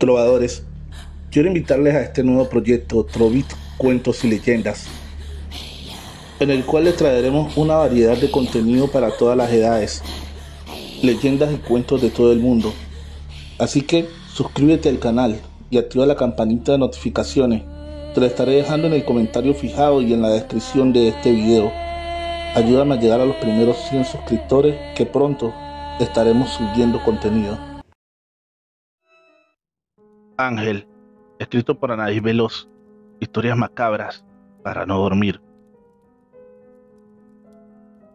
Trovadores, quiero invitarles a este nuevo proyecto Trovit Cuentos y Leyendas, en el cual les traeremos una variedad de contenido para todas las edades, leyendas y cuentos de todo el mundo. Así que suscríbete al canal y activa la campanita de notificaciones. Te lo estaré dejando en el comentario fijado y en la descripción de este video. Ayúdame a llegar a los primeros 100 suscriptores, que pronto estaremos subiendo contenido. Ángel, escrito por Anaís Veloz. Historias macabras para no dormir.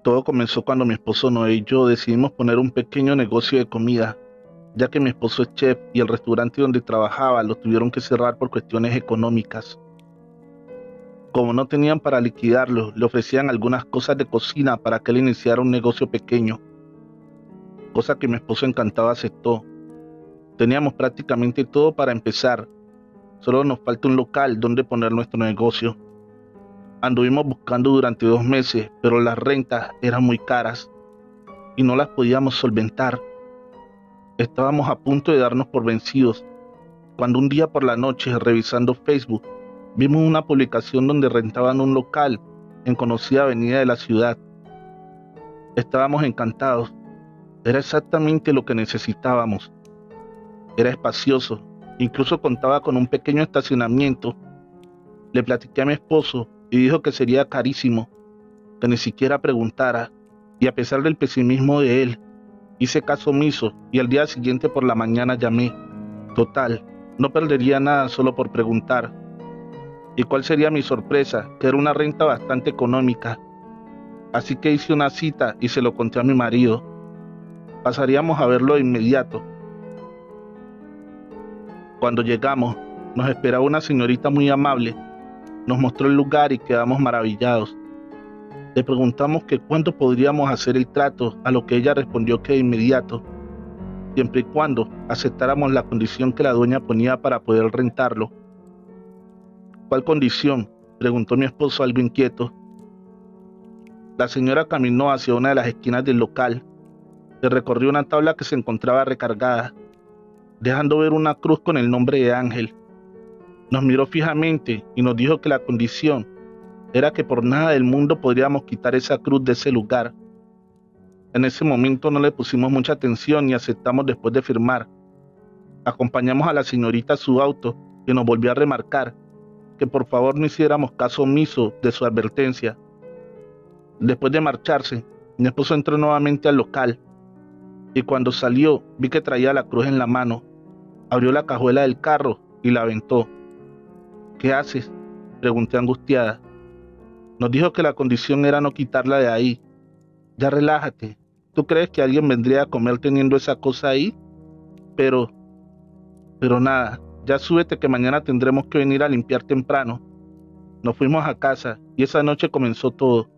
Todo comenzó cuando mi esposo Noé y yo decidimos poner un pequeño negocio de comida, ya que mi esposo es chef y el restaurante donde trabajaba lo tuvieron que cerrar por cuestiones económicas. Como no tenían para liquidarlo, le ofrecían algunas cosas de cocina para que él iniciara un negocio pequeño, cosa que mi esposo encantado aceptó. Teníamos prácticamente todo para empezar, solo nos falta un local donde poner nuestro negocio. Anduvimos buscando durante 2 meses, pero las rentas eran muy caras y no las podíamos solventar. Estábamos a punto de darnos por vencidos, cuando un día por la noche, revisando Facebook, vimos una publicación donde rentaban un local en conocida avenida de la ciudad. Estábamos encantados, era exactamente lo que necesitábamos. Era espacioso, incluso contaba con un pequeño estacionamiento. Le platiqué a mi esposo y dijo que sería carísimo, que ni siquiera preguntara, y a pesar del pesimismo de él, hice caso omiso y al día siguiente por la mañana llamé. Total, no perdería nada solo por preguntar. ¿Y cuál sería mi sorpresa? Que era una renta bastante económica. Así que hice una cita y se lo conté a mi marido. Pasaríamos a verlo de inmediato. Cuando llegamos, nos esperaba una señorita muy amable. Nos mostró el lugar y quedamos maravillados. Le preguntamos que cuánto podríamos hacer el trato, a lo que ella respondió que de inmediato, siempre y cuando aceptáramos la condición que la dueña ponía para poder rentarlo. ¿Cuál condición?, preguntó mi esposo algo inquieto. La señora caminó hacia una de las esquinas del local, le recorrió una tabla que se encontraba recargada, dejando ver una cruz con el nombre de Ángel. Nos miró fijamente y nos dijo que la condición era que por nada del mundo podríamos quitar esa cruz de ese lugar. En ese momento no le pusimos mucha atención y aceptamos después de firmar. Acompañamos a la señorita a su auto, que nos volvió a remarcar que por favor no hiciéramos caso omiso de su advertencia. Después de marcharse, mi esposo entró nuevamente al local y cuando salió vi que traía la cruz en la mano. Abrió la cajuela del carro y la aventó. ¿Qué haces?, pregunté angustiada. Nos dijo que la condición era no quitarla de ahí. Ya relájate. ¿Tú crees que alguien vendría a comer teniendo esa cosa ahí? Pero nada, ya súbete que mañana tendremos que venir a limpiar temprano. Nos fuimos a casa y esa noche comenzó todo.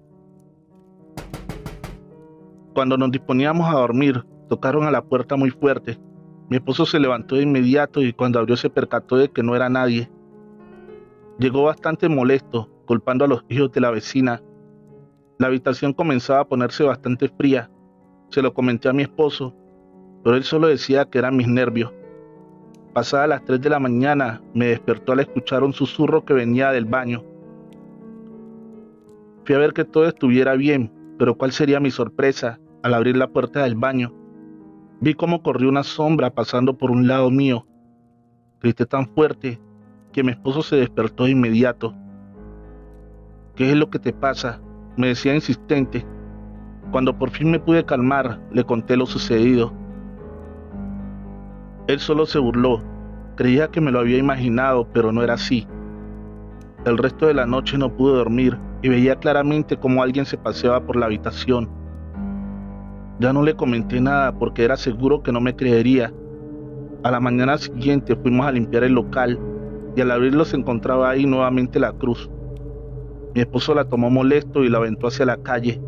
Cuando nos disponíamos a dormir, tocaron a la puerta muy fuerte. Mi esposo se levantó de inmediato y cuando abrió se percató de que no era nadie. Llegó bastante molesto, culpando a los hijos de la vecina. La habitación comenzaba a ponerse bastante fría. Se lo comenté a mi esposo, pero él solo decía que eran mis nervios. Pasadas las 3 de la mañana, me despertó al escuchar un susurro que venía del baño. Fui a ver que todo estuviera bien, pero ¿cuál sería mi sorpresa al abrir la puerta del baño? Vi cómo corrió una sombra pasando por un lado mío. Grité tan fuerte que mi esposo se despertó de inmediato. ¿Qué es lo que te pasa?, me decía insistente. Cuando por fin me pude calmar, le conté lo sucedido. Él solo se burló. Creía que me lo había imaginado, pero no era así. El resto de la noche no pude dormir y veía claramente cómo alguien se paseaba por la habitación. Ya no le comenté nada porque era seguro que no me creería. A la mañana siguiente fuimos a limpiar el local y al abrirlo se encontraba ahí nuevamente la cruz. Mi esposo la tomó molesto y la aventó hacia la calle,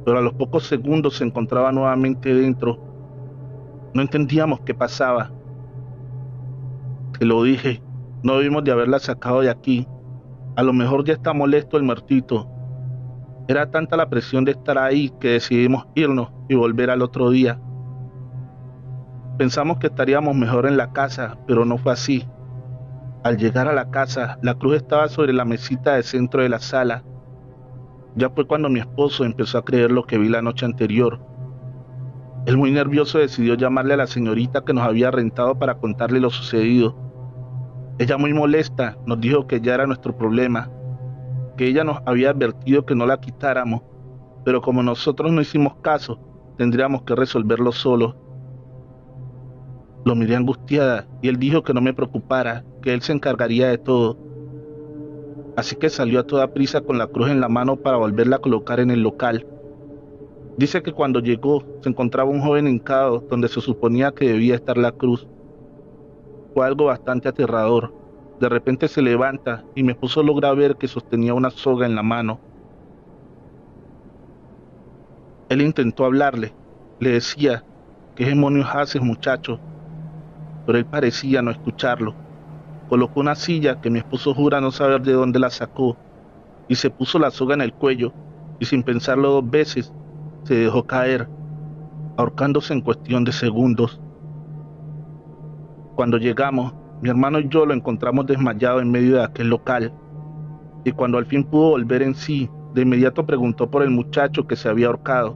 pero a los pocos segundos se encontraba nuevamente dentro. No entendíamos qué pasaba. Te lo dije, no debimos de haberla sacado de aquí. A lo mejor ya está molesto el muertito. Era tanta la presión de estar ahí que decidimos irnos y volver al otro día. Pensamos que estaríamos mejor en la casa, pero no fue así. Al llegar a la casa, la cruz estaba sobre la mesita de centro de la sala. Ya fue cuando mi esposo empezó a creer lo que vi la noche anterior. Él, muy nervioso, decidió llamarle a la señorita que nos había rentado para contarle lo sucedido. Ella, muy molesta, nos dijo que ya era nuestro problema, que ella nos había advertido que no la quitáramos, pero como nosotros no hicimos caso, tendríamos que resolverlo solos. Lo miré angustiada y él dijo que no me preocupara, que él se encargaría de todo. Así que salió a toda prisa con la cruz en la mano para volverla a colocar en el local. Dice que cuando llegó se encontraba un joven hincado donde se suponía que debía estar la cruz. Fue algo bastante aterrador. De repente se levanta y mi esposo logra ver que sostenía una soga en la mano. Él intentó hablarle, le decía: ¿qué demonios haces, muchacho? Pero él parecía no escucharlo. Colocó una silla que mi esposo jura no saber de dónde la sacó y se puso la soga en el cuello y, sin pensarlo dos veces, se dejó caer, ahorcándose en cuestión de segundos. Cuando llegamos, mi hermano y yo lo encontramos desmayado en medio de aquel local, y cuando al fin pudo volver en sí, de inmediato preguntó por el muchacho que se había ahorcado,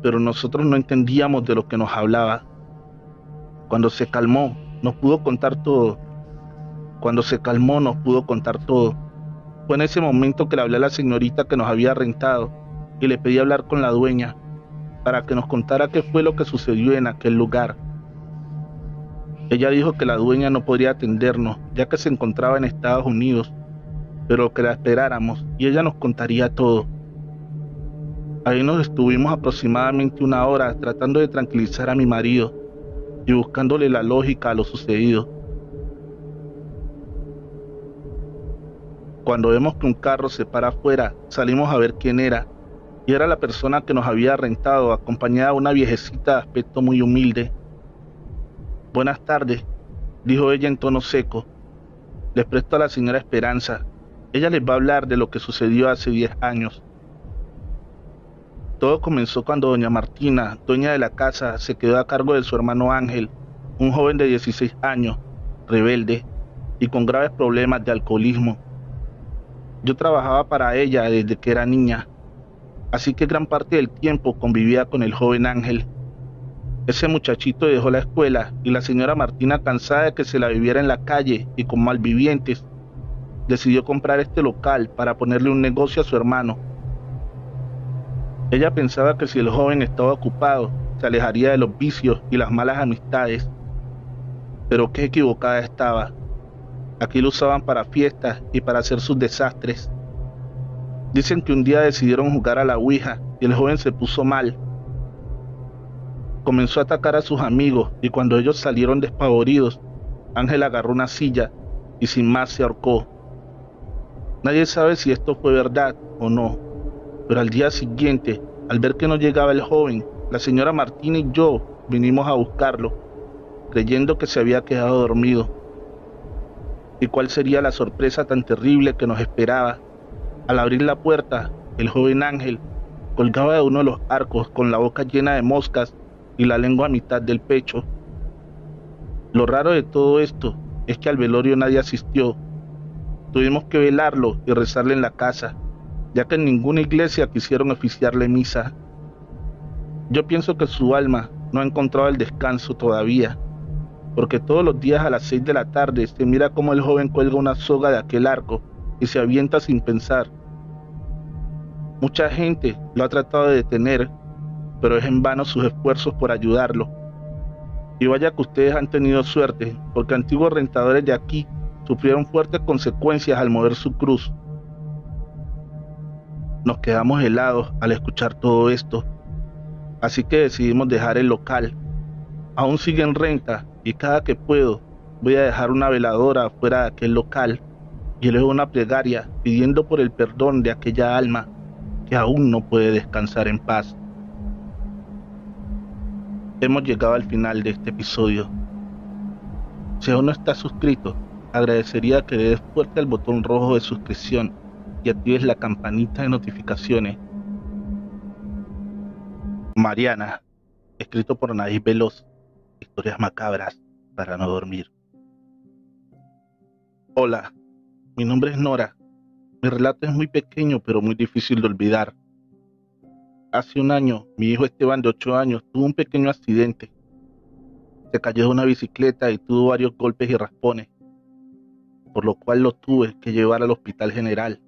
pero nosotros no entendíamos de lo que nos hablaba. Cuando se calmó, nos pudo contar todo. Fue en ese momento que le hablé a la señorita que nos había rentado y le pedí hablar con la dueña para que nos contara qué fue lo que sucedió en aquel lugar. Ella dijo que la dueña no podría atendernos, ya que se encontraba en Estados Unidos, pero que la esperáramos y ella nos contaría todo. Ahí nos estuvimos aproximadamente 1 hora tratando de tranquilizar a mi marido y buscándole la lógica a lo sucedido. Cuando vemos que un carro se para afuera, salimos a ver quién era, y era la persona que nos había rentado, acompañada de una viejecita de aspecto muy humilde. «Buenas tardes», dijo ella en tono seco. «Les presto a la señora Esperanza. Ella les va a hablar de lo que sucedió hace 10 años». Todo comenzó cuando doña Martina, dueña de la casa, se quedó a cargo de su hermano Ángel, un joven de 16 años, rebelde y con graves problemas de alcoholismo. Yo trabajaba para ella desde que era niña, así que gran parte del tiempo convivía con el joven Ángel. Ese muchachito dejó la escuela y la señora Martina, cansada de que se la viviera en la calle y con malvivientes, decidió comprar este local para ponerle un negocio a su hermano. Ella pensaba que si el joven estaba ocupado, se alejaría de los vicios y las malas amistades. Pero qué equivocada estaba. Aquí lo usaban para fiestas y para hacer sus desastres. Dicen que un día decidieron jugar a la ouija y el joven se puso mal. Comenzó a atacar a sus amigos y cuando ellos salieron despavoridos, Ángel agarró una silla y sin más se ahorcó. Nadie sabe si esto fue verdad o no, pero al día siguiente, al ver que no llegaba el joven, la señora Martina y yo vinimos a buscarlo, creyendo que se había quedado dormido. ¿Y cuál sería la sorpresa tan terrible que nos esperaba? Al abrir la puerta, el joven Ángel colgaba de uno de los arcos con la boca llena de moscas y la lengua a mitad del pecho. Lo raro de todo esto es que al velorio nadie asistió. Tuvimos que velarlo y rezarle en la casa, ya que en ninguna iglesia quisieron oficiarle misa. Yo pienso que su alma no ha encontrado el descanso todavía, porque todos los días a las 6 de la tarde se mira cómo el joven cuelga una soga de aquel arco y se avienta sin pensar. Mucha gente lo ha tratado de detener, pero es en vano sus esfuerzos por ayudarlo. Y vaya que ustedes han tenido suerte, porque antiguos rentadores de aquí sufrieron fuertes consecuencias al mover su cruz. Nos quedamos helados al escuchar todo esto, así que decidimos dejar el local. Aún sigue en renta y cada que puedo voy a dejar una veladora fuera de aquel local y elevo una plegaria pidiendo por el perdón de aquella alma que aún no puede descansar en paz. Hemos llegado al final de este episodio. Si aún no estás suscrito, agradecería que le des fuerte al botón rojo de suscripción y actives la campanita de notificaciones. Mariana, escrito por Anaís Veloz. Historias macabras para no dormir. Hola, mi nombre es Nora. Mi relato es muy pequeño pero muy difícil de olvidar. Hace un año, mi hijo Esteban de 8 años tuvo un pequeño accidente. Se cayó de una bicicleta y tuvo varios golpes y raspones, por lo cual lo tuve que llevar al hospital general.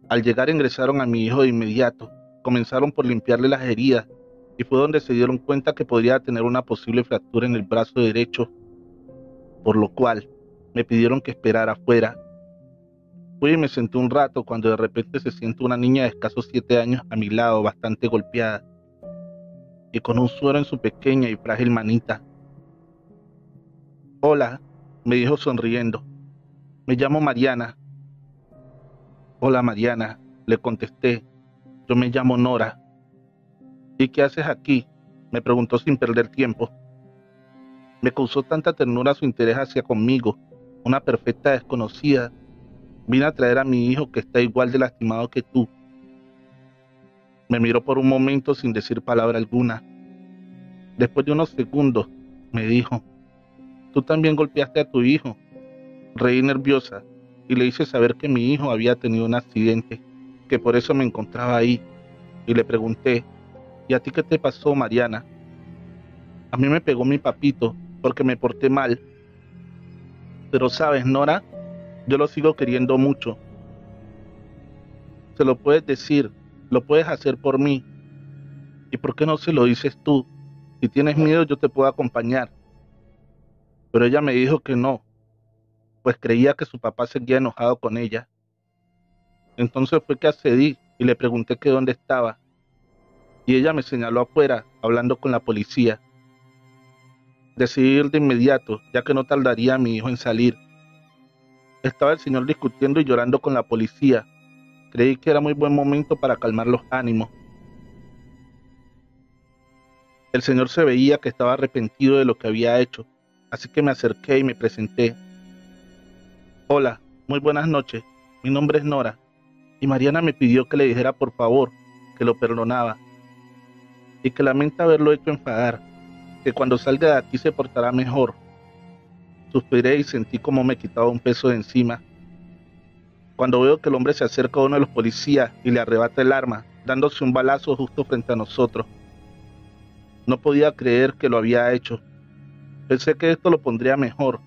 Al llegar ingresaron a mi hijo de inmediato, comenzaron por limpiarle las heridas y fue donde se dieron cuenta que podría tener una posible fractura en el brazo derecho, por lo cual me pidieron que esperara afuera. Fui y me senté un rato cuando de repente se siente una niña de escasos 7 años a mi lado, bastante golpeada y con un suero en su pequeña y frágil manita. Hola, me dijo sonriendo. Me llamo Mariana. Hola Mariana, le contesté. Yo me llamo Nora. ¿Y qué haces aquí?, me preguntó sin perder tiempo. Me causó tanta ternura su interés hacia conmigo, una perfecta desconocida. Vine a traer a mi hijo que está igual de lastimado que tú. Me miró por un momento sin decir palabra alguna. Después de unos segundos, me dijo, tú también golpeaste a tu hijo. Reí nerviosa y le hice saber que mi hijo había tenido un accidente, que por eso me encontraba ahí, y le pregunté, ¿y a ti qué te pasó, Mariana? A mí me pegó mi papito porque me porté mal. Pero sabes, Nora, yo lo sigo queriendo mucho. Se lo puedes decir, lo puedes hacer por mí. ¿Y por qué no se lo dices tú? Si tienes miedo yo te puedo acompañar. Pero ella me dijo que no, pues creía que su papá seguía enojado con ella. Entonces fue que accedí y le pregunté que dónde estaba. Y ella me señaló afuera, hablando con la policía. Decidí ir de inmediato, ya que no tardaría mi hijo en salir. Estaba el señor discutiendo y llorando con la policía. Creí que era muy buen momento para calmar los ánimos. El señor se veía que estaba arrepentido de lo que había hecho, así que me acerqué y me presenté. Hola, muy buenas noches. Mi nombre es Nora, y Mariana me pidió que le dijera por favor que lo perdonaba y que lamenta haberlo hecho enfadar, que cuando salga de aquí se portará mejor. Suspiré y sentí como me quitaba un peso de encima. Cuando veo que el hombre se acerca a uno de los policías y le arrebata el arma, dándose un balazo justo frente a nosotros. No podía creer que lo había hecho. Pensé que esto lo pondría mejor,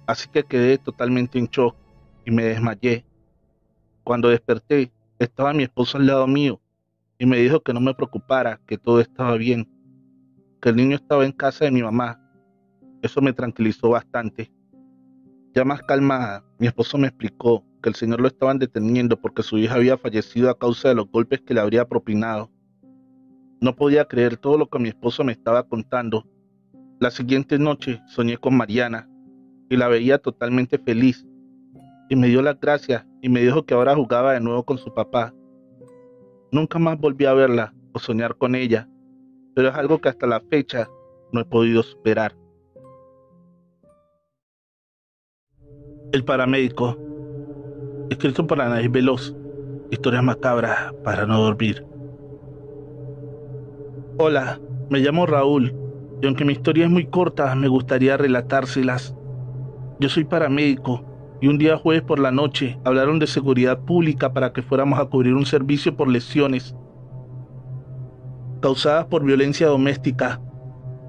así que quedé totalmente en shock y me desmayé. Cuando desperté, estaba mi esposo al lado mío y me dijo que no me preocupara, que todo estaba bien, que el niño estaba en casa de mi mamá. Eso me tranquilizó bastante. Ya más calmada, mi esposo me explicó que el señor lo estaban deteniendo porque su hija había fallecido a causa de los golpes que le habría propinado. No podía creer todo lo que mi esposo me estaba contando. La siguiente noche soñé con Mariana y la veía totalmente feliz. Y me dio las gracias y me dijo que ahora jugaba de nuevo con su papá. Nunca más volví a verla o soñar con ella, pero es algo que hasta la fecha no he podido superar. El paramédico, escrito por Anaís Veloz. Historias macabras para no dormir. Hola, me llamo Raúl, y aunque mi historia es muy corta, me gustaría relatárselas. Yo soy paramédico, y un día jueves por la noche hablaron de seguridad pública para que fuéramos a cubrir un servicio por lesiones causadas por violencia doméstica.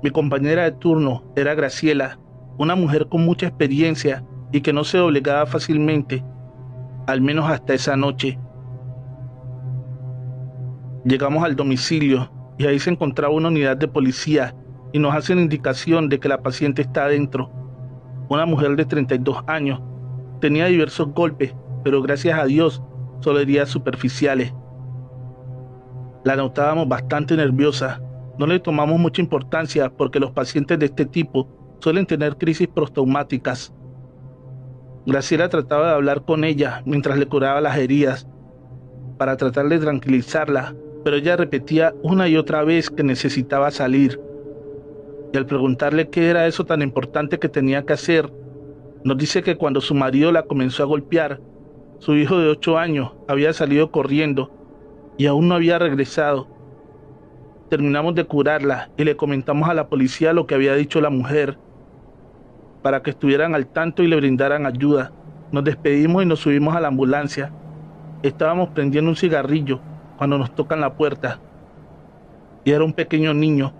Mi compañera de turno era Graciela, una mujer con mucha experiencia y que no se doblegaba fácilmente, al menos hasta esa noche. Llegamos al domicilio y ahí se encontraba una unidad de policía y nos hacen indicación de que la paciente está adentro. Una mujer de 32 años. Tenía diversos golpes, pero gracias a Dios solo heridas superficiales. La notábamos bastante nerviosa. No le tomamos mucha importancia porque los pacientes de este tipo suelen tener crisis postraumáticas. Graciela trataba de hablar con ella mientras le curaba las heridas para tratar de tranquilizarla, pero ella repetía una y otra vez que necesitaba salir. Y al preguntarle qué era eso tan importante que tenía que hacer, nos dice que cuando su marido la comenzó a golpear, su hijo de 8 años había salido corriendo y aún no había regresado. Terminamos de curarla y le comentamos a la policía lo que había dicho la mujer, para que estuvieran al tanto y le brindaran ayuda. Nos despedimos y nos subimos a la ambulancia. Estábamos prendiendo un cigarrillo cuando nos tocan la puerta, y era un pequeño niño.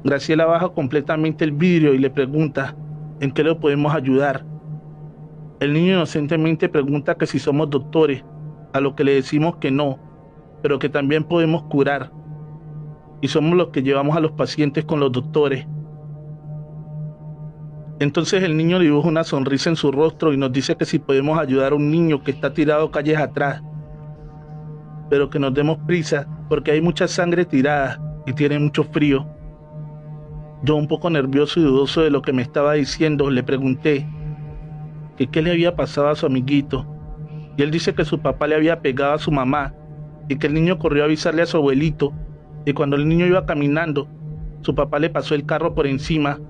Graciela baja completamente el vidrio y le pregunta en qué le podemos ayudar. El niño inocentemente pregunta que si somos doctores, a lo que le decimos que no, pero que también podemos curar, y somos los que llevamos a los pacientes con los doctores. Entonces el niño dibuja una sonrisa en su rostro y nos dice que si podemos ayudar a un niño que está tirado calles atrás, pero que nos demos prisa porque hay mucha sangre tirada y tiene mucho frío. Yo, un poco nervioso y dudoso de lo que me estaba diciendo, le pregunté que qué le había pasado a su amiguito, y él dice que su papá le había pegado a su mamá y que el niño corrió a avisarle a su abuelito, y cuando el niño iba caminando, su papá le pasó el carro por encima.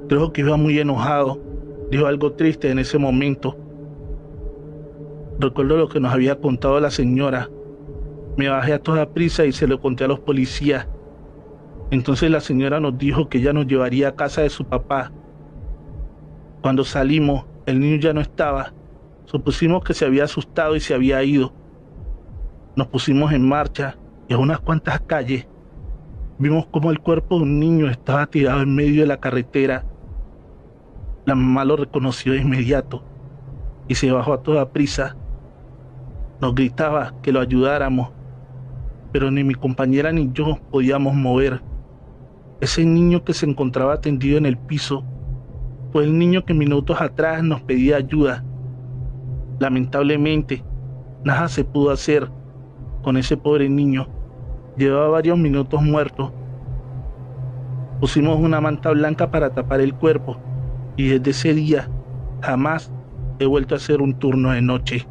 Creo que iba muy enojado, dijo algo triste en ese momento. Recuerdo lo que nos había contado la señora. Me bajé a toda prisa y se lo conté a los policías. Entonces la señora nos dijo que ella nos llevaría a casa de su papá. Cuando salimos, el niño ya no estaba. Supusimos que se había asustado y se había ido. Nos pusimos en marcha y a unas cuantas calles vimos cómo el cuerpo de un niño estaba tirado en medio de la carretera. La mamá lo reconoció de inmediato y se bajó a toda prisa. Nos gritaba que lo ayudáramos, pero ni mi compañera ni yo podíamos mover. Ese niño que se encontraba tendido en el piso fue el niño que minutos atrás nos pedía ayuda. Lamentablemente, nada se pudo hacer con ese pobre niño. Llevaba varios minutos muerto. Pusimos una manta blanca para tapar el cuerpo y desde ese día jamás he vuelto a hacer un turno de noche.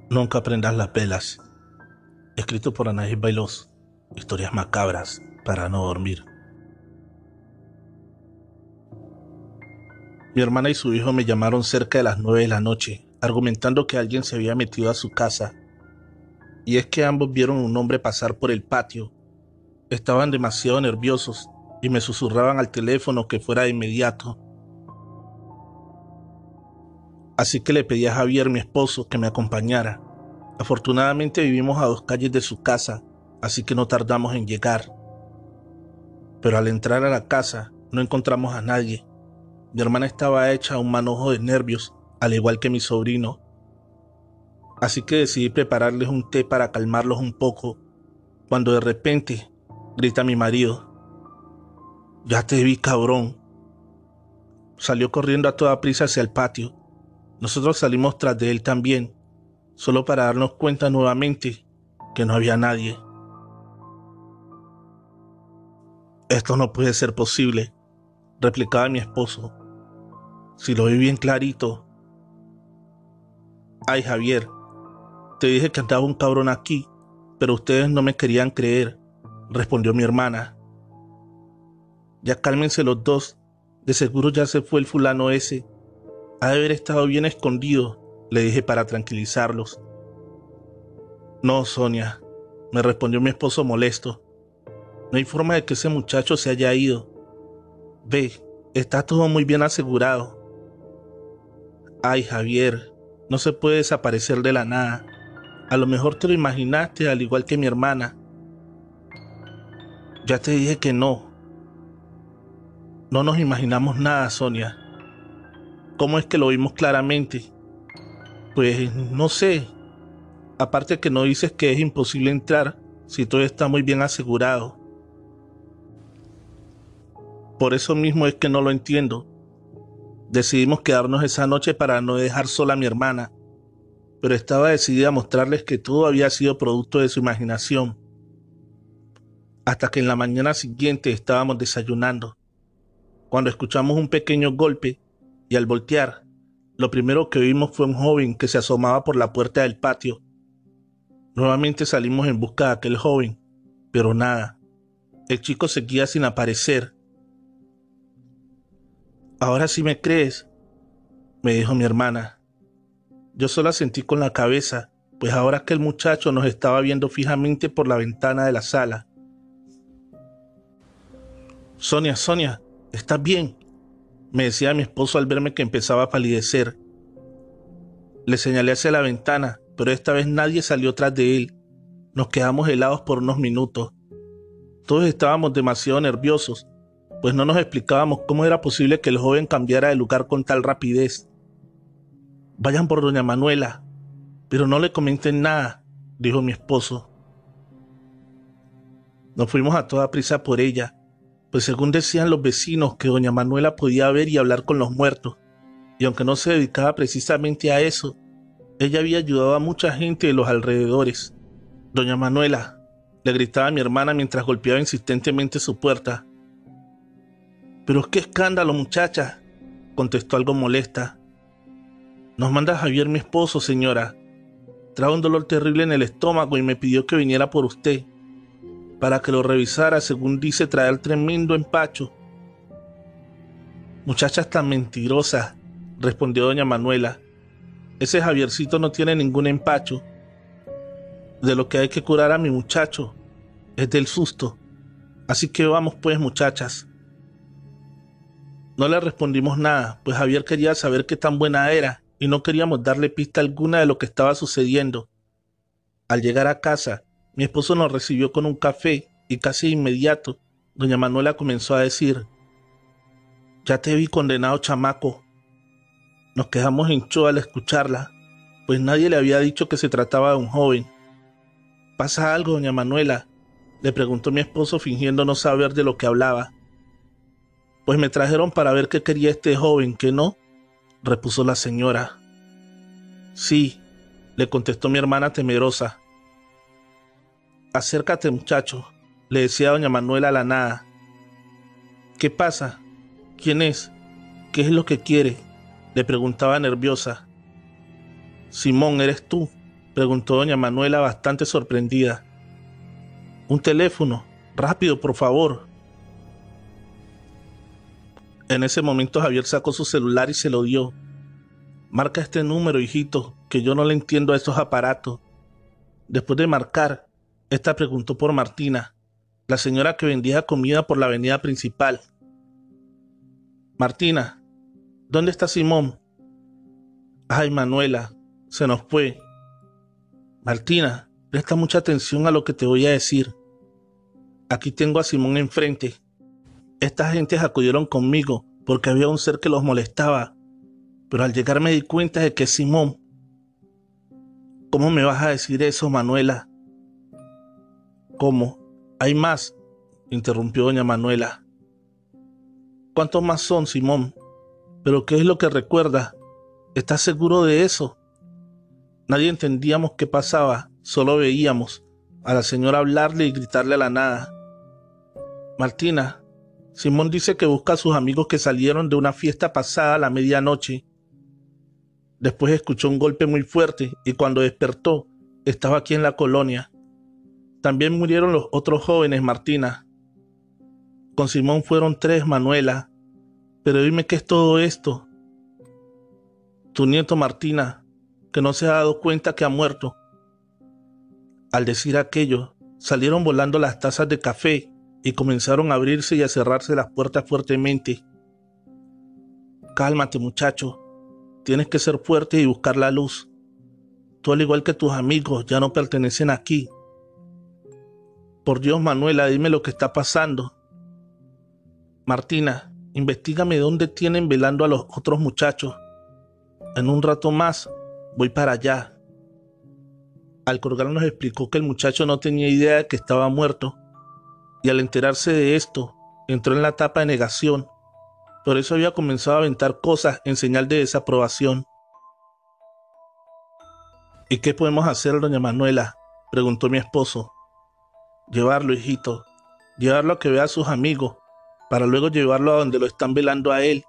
Nunca prendas las velas. Escrito por Anaís Bailós. Historias macabras para no dormir. Mi hermana y su hijo me llamaron cerca de las 9 de la noche, argumentando que alguien se había metido a su casa. Y es que ambos vieron un hombre pasar por el patio. Estaban demasiado nerviosos y me susurraban al teléfono que fuera de inmediato. Así que le pedí a Javier, mi esposo, que me acompañara. Afortunadamente vivimos a 2 calles de su casa, así que no tardamos en llegar. Pero al entrar a la casa no encontramos a nadie. Mi hermana estaba hecha un manojo de nervios, al igual que mi sobrino. Así que decidí prepararles un té para calmarlos un poco, cuando de repente grita mi marido: «Ya te vi, cabrón». Salió corriendo a toda prisa hacia el patio. Nosotros salimos tras de él también, solo para darnos cuenta nuevamente que no había nadie. «Esto no puede ser posible», replicaba mi esposo. «Si lo vi bien clarito». «Ay, Javier, te dije que andaba un cabrón aquí, pero ustedes no me querían creer», respondió mi hermana. «Ya cálmense los dos, de seguro ya se fue el fulano ese. Ha de haber estado bien escondido», le dije para tranquilizarlos. «No, Sonia», me respondió mi esposo molesto. «No hay forma de que ese muchacho se haya ido. Ve, está todo muy bien asegurado». «Ay, Javier, no se puede desaparecer de la nada. A lo mejor te lo imaginaste al igual que mi hermana». «Ya te dije que no. No nos imaginamos nada, Sonia». «¿Cómo es que lo vimos claramente?» «Pues no sé. Aparte que no dices que es imposible entrar si todo está muy bien asegurado». «Por eso mismo es que no lo entiendo. Decidimos quedarnos esa noche para no dejar sola a mi hermana, pero estaba decidida a mostrarles que todo había sido producto de su imaginación. Hasta que en la mañana siguiente estábamos desayunando, cuando escuchamos un pequeño golpe y al voltear, lo primero que vimos fue un joven que se asomaba por la puerta del patio. Nuevamente salimos en busca de aquel joven, pero nada. El chico seguía sin aparecer. «Ahora sí me crees», me dijo mi hermana. Yo solo asentí con la cabeza, pues ahora que el muchacho nos estaba viendo fijamente por la ventana de la sala. Sonia, Sonia, ¿estás bien?, me decía mi esposo al verme que empezaba a palidecer. Le señalé hacia la ventana, pero esta vez nadie salió tras de él. Nos quedamos helados por unos minutos. Todos estábamos demasiado nerviosos, pues no nos explicábamos cómo era posible que el joven cambiara de lugar con tal rapidez. Vayan por doña Manuela, pero no le comenten nada, dijo mi esposo. Nos fuimos a toda prisa por ella, pues según decían los vecinos que doña Manuela podía ver y hablar con los muertos, y aunque no se dedicaba precisamente a eso, ella había ayudado a mucha gente de los alrededores. Doña Manuela, le gritaba a mi hermana mientras golpeaba insistentemente su puerta. Pero qué escándalo, muchacha, contestó algo molesta. Nos manda Javier, mi esposo, señora. Trae un dolor terrible en el estómago y me pidió que viniera por usted, para que lo revisara, según dice traer tremendo empacho. Muchachas tan mentirosas, respondió doña Manuela. Ese Javiercito no tiene ningún empacho. De lo que hay que curar a mi muchacho es del susto. Así que vamos pues, muchachas. No le respondimos nada, pues Javier quería saber qué tan buena era y no queríamos darle pista alguna de lo que estaba sucediendo. Al llegar a casa, mi esposo nos recibió con un café y casi de inmediato doña Manuela comenzó a decir: ya te vi condenado, chamaco. Nos quedamos en shock al escucharla, pues nadie le había dicho que se trataba de un joven. ¿Pasa algo, doña Manuela?, le preguntó mi esposo fingiendo no saber de lo que hablaba. Pues me trajeron para ver qué quería este joven, ¿qué no?, repuso la señora. Sí, le contestó mi hermana temerosa. Acércate, muchacho, le decía doña Manuela a la nada. ¿Qué pasa? ¿Quién es? ¿Qué es lo que quiere?, le preguntaba nerviosa. Simón, ¿eres tú?, preguntó doña Manuela bastante sorprendida. Un teléfono, rápido, por favor. En ese momento Javier sacó su celular y se lo dio. Marca este número, hijito, que yo no le entiendo a estos aparatos. Después de marcar, esta preguntó por Martina, la señora que vendía comida por la avenida principal. Martina, ¿dónde está Simón? Ay, Manuela, se nos fue. Martina, presta mucha atención a lo que te voy a decir. Aquí tengo a Simón enfrente. Estas gentes acudieron conmigo porque había un ser que los molestaba, pero al llegar me di cuenta de que es Simón. ¿Cómo me vas a decir eso, Manuela? ¿Cómo? ¿Hay más?, interrumpió doña Manuela. ¿Cuántos más son, Simón? ¿Pero qué es lo que recuerdas? ¿Estás seguro de eso? Nadie entendíamos qué pasaba, solo veíamos a la señora hablarle y gritarle a la nada. Martina, Simón dice que busca a sus amigos que salieron de una fiesta pasada a la medianoche. Después escuchó un golpe muy fuerte y cuando despertó, estaba aquí en la colonia. También murieron los otros jóvenes, Martina. Con Simón fueron 3, Manuela. Pero dime qué es todo esto. Tu nieto, Martina, que no se ha dado cuenta que ha muerto. Al decir aquello, salieron volando las tazas de café y comenzaron a abrirse y a cerrarse las puertas fuertemente. Cálmate, muchacho. Tienes que ser fuerte y buscar la luz. Tú, al igual que tus amigos, ya no pertenecen aquí. Por Dios, Manuela, dime lo que está pasando. Martina, investígame dónde tienen velando a los otros muchachos. En un rato más voy para allá. Al colgar nos explicó que el muchacho no tenía idea de que estaba muerto, y al enterarse de esto, entró en la etapa de negación. Por eso había comenzado a aventar cosas en señal de desaprobación. ¿Y qué podemos hacer, doña Manuela?, preguntó mi esposo. Llevarlo, hijito, llevarlo a que vea a sus amigos, para luego llevarlo a donde lo están velando a él,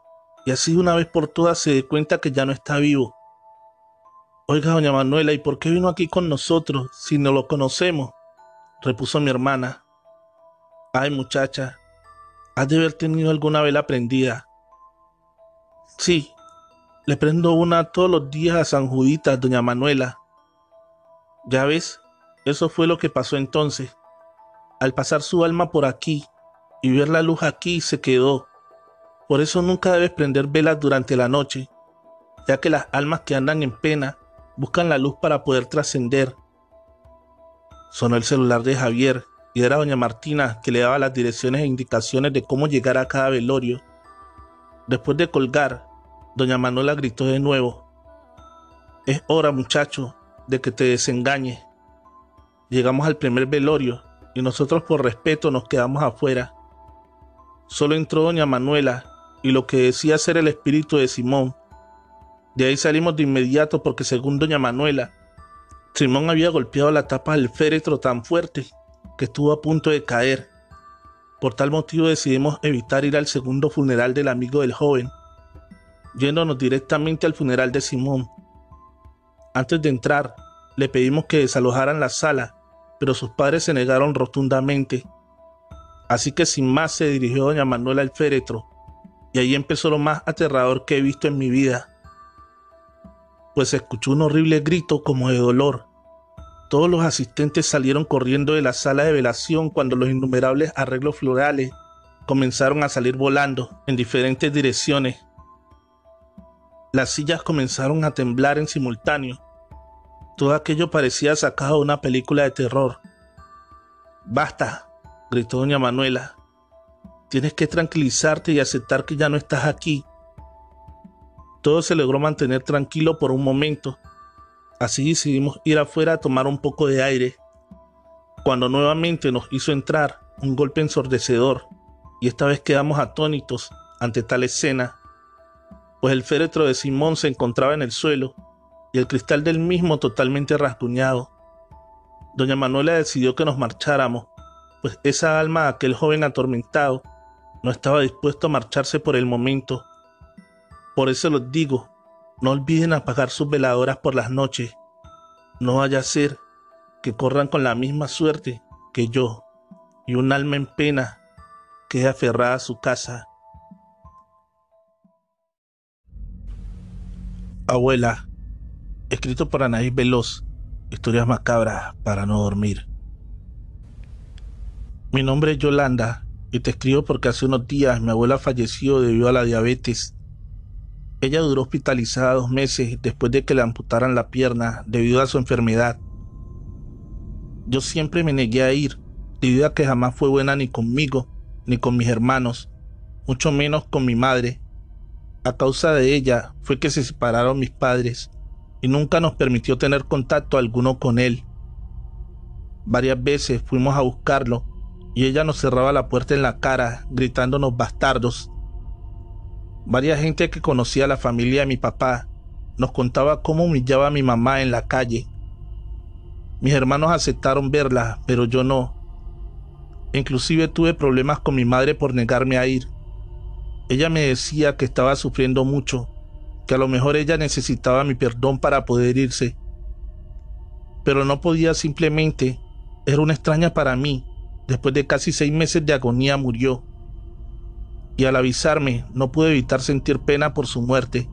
y así una vez por todas se dé cuenta que ya no está vivo. Oiga, doña Manuela, ¿y por qué vino aquí con nosotros si no lo conocemos?, repuso mi hermana. Ay, muchacha, has de haber tenido alguna vela prendida. Sí, Le prendo una todos los días a San Juditas, doña Manuela. Ya ves, eso fue lo que pasó entonces. Al pasar su alma por aquí y ver la luz aquí, se quedó. Por eso nunca debes prender velas durante la noche, ya que las almas que andan en pena buscan la luz para poder trascender. Sonó el celular de Javier y era doña Martina, que le daba las direcciones e indicaciones de cómo llegar a cada velorio. Después de colgar, doña Manuela gritó de nuevo: «Es hora, muchacho, de que te desengañes». Llegamos al primer velorio y nosotros por respeto nos quedamos afuera. Solo entró doña Manuela y lo que decía ser el espíritu de Simón. De ahí salimos de inmediato porque, según doña Manuela, Simón había golpeado la tapa del féretro tan fuerte que estuvo a punto de caer. Por tal motivo decidimos evitar ir al segundo funeral del amigo del joven, yéndonos directamente al funeral de Simón. Antes de entrar, le pedimos que desalojaran la sala, pero sus padres se negaron rotundamente. Así que sin más se dirigió doña Manuela al féretro, y ahí empezó lo más aterrador que he visto en mi vida. Pues se escuchó un horrible grito como de dolor. Todos los asistentes salieron corriendo de la sala de velación cuando los innumerables arreglos florales comenzaron a salir volando en diferentes direcciones. Las sillas comenzaron a temblar en simultáneo. Todo aquello parecía sacado de una película de terror. «Basta», gritó doña Manuela. «Tienes que tranquilizarte y aceptar que ya no estás aquí». Todo se logró mantener tranquilo por un momento. Así decidimos ir afuera a tomar un poco de aire, cuando nuevamente nos hizo entrar un golpe ensordecedor, y esta vez quedamos atónitos ante tal escena, pues el féretro de Simón se encontraba en el suelo y el cristal del mismo totalmente rasguñado. Doña Manuela decidió que nos marcháramos, pues esa alma de aquel joven atormentado no estaba dispuesto a marcharse por el momento. Por eso les digo, no olviden apagar sus veladoras por las noches. No vaya a ser que corran con la misma suerte que yo, y un alma en pena quede aferrada a su casa. Abuela, escrito por Anaís Veloz, historias macabras para no dormir. Mi nombre es Yolanda y te escribo porque hace unos días mi abuela falleció debido a la diabetes. Ella duró hospitalizada 2 meses después de que le amputaran la pierna debido a su enfermedad. Yo siempre me negué a ir, debido a que jamás fue buena ni conmigo, ni con mis hermanos, mucho menos con mi madre. A causa de ella fue que se separaron mis padres y nunca nos permitió tener contacto alguno con él. Varias veces fuimos a buscarlo y ella nos cerraba la puerta en la cara, gritándonos bastardos. Varias gente que conocía a la familia de mi papá nos contaba cómo humillaba a mi mamá en la calle. Mis hermanos aceptaron verla, pero yo no. Inclusive tuve problemas con mi madre por negarme a ir. Ella me decía que estaba sufriendo mucho, que a lo mejor ella necesitaba mi perdón para poder irse. Pero no podía simplemente, era una extraña para mí. Después de casi 6 meses de agonía murió. Y al avisarme no pude evitar sentir pena por su muerte,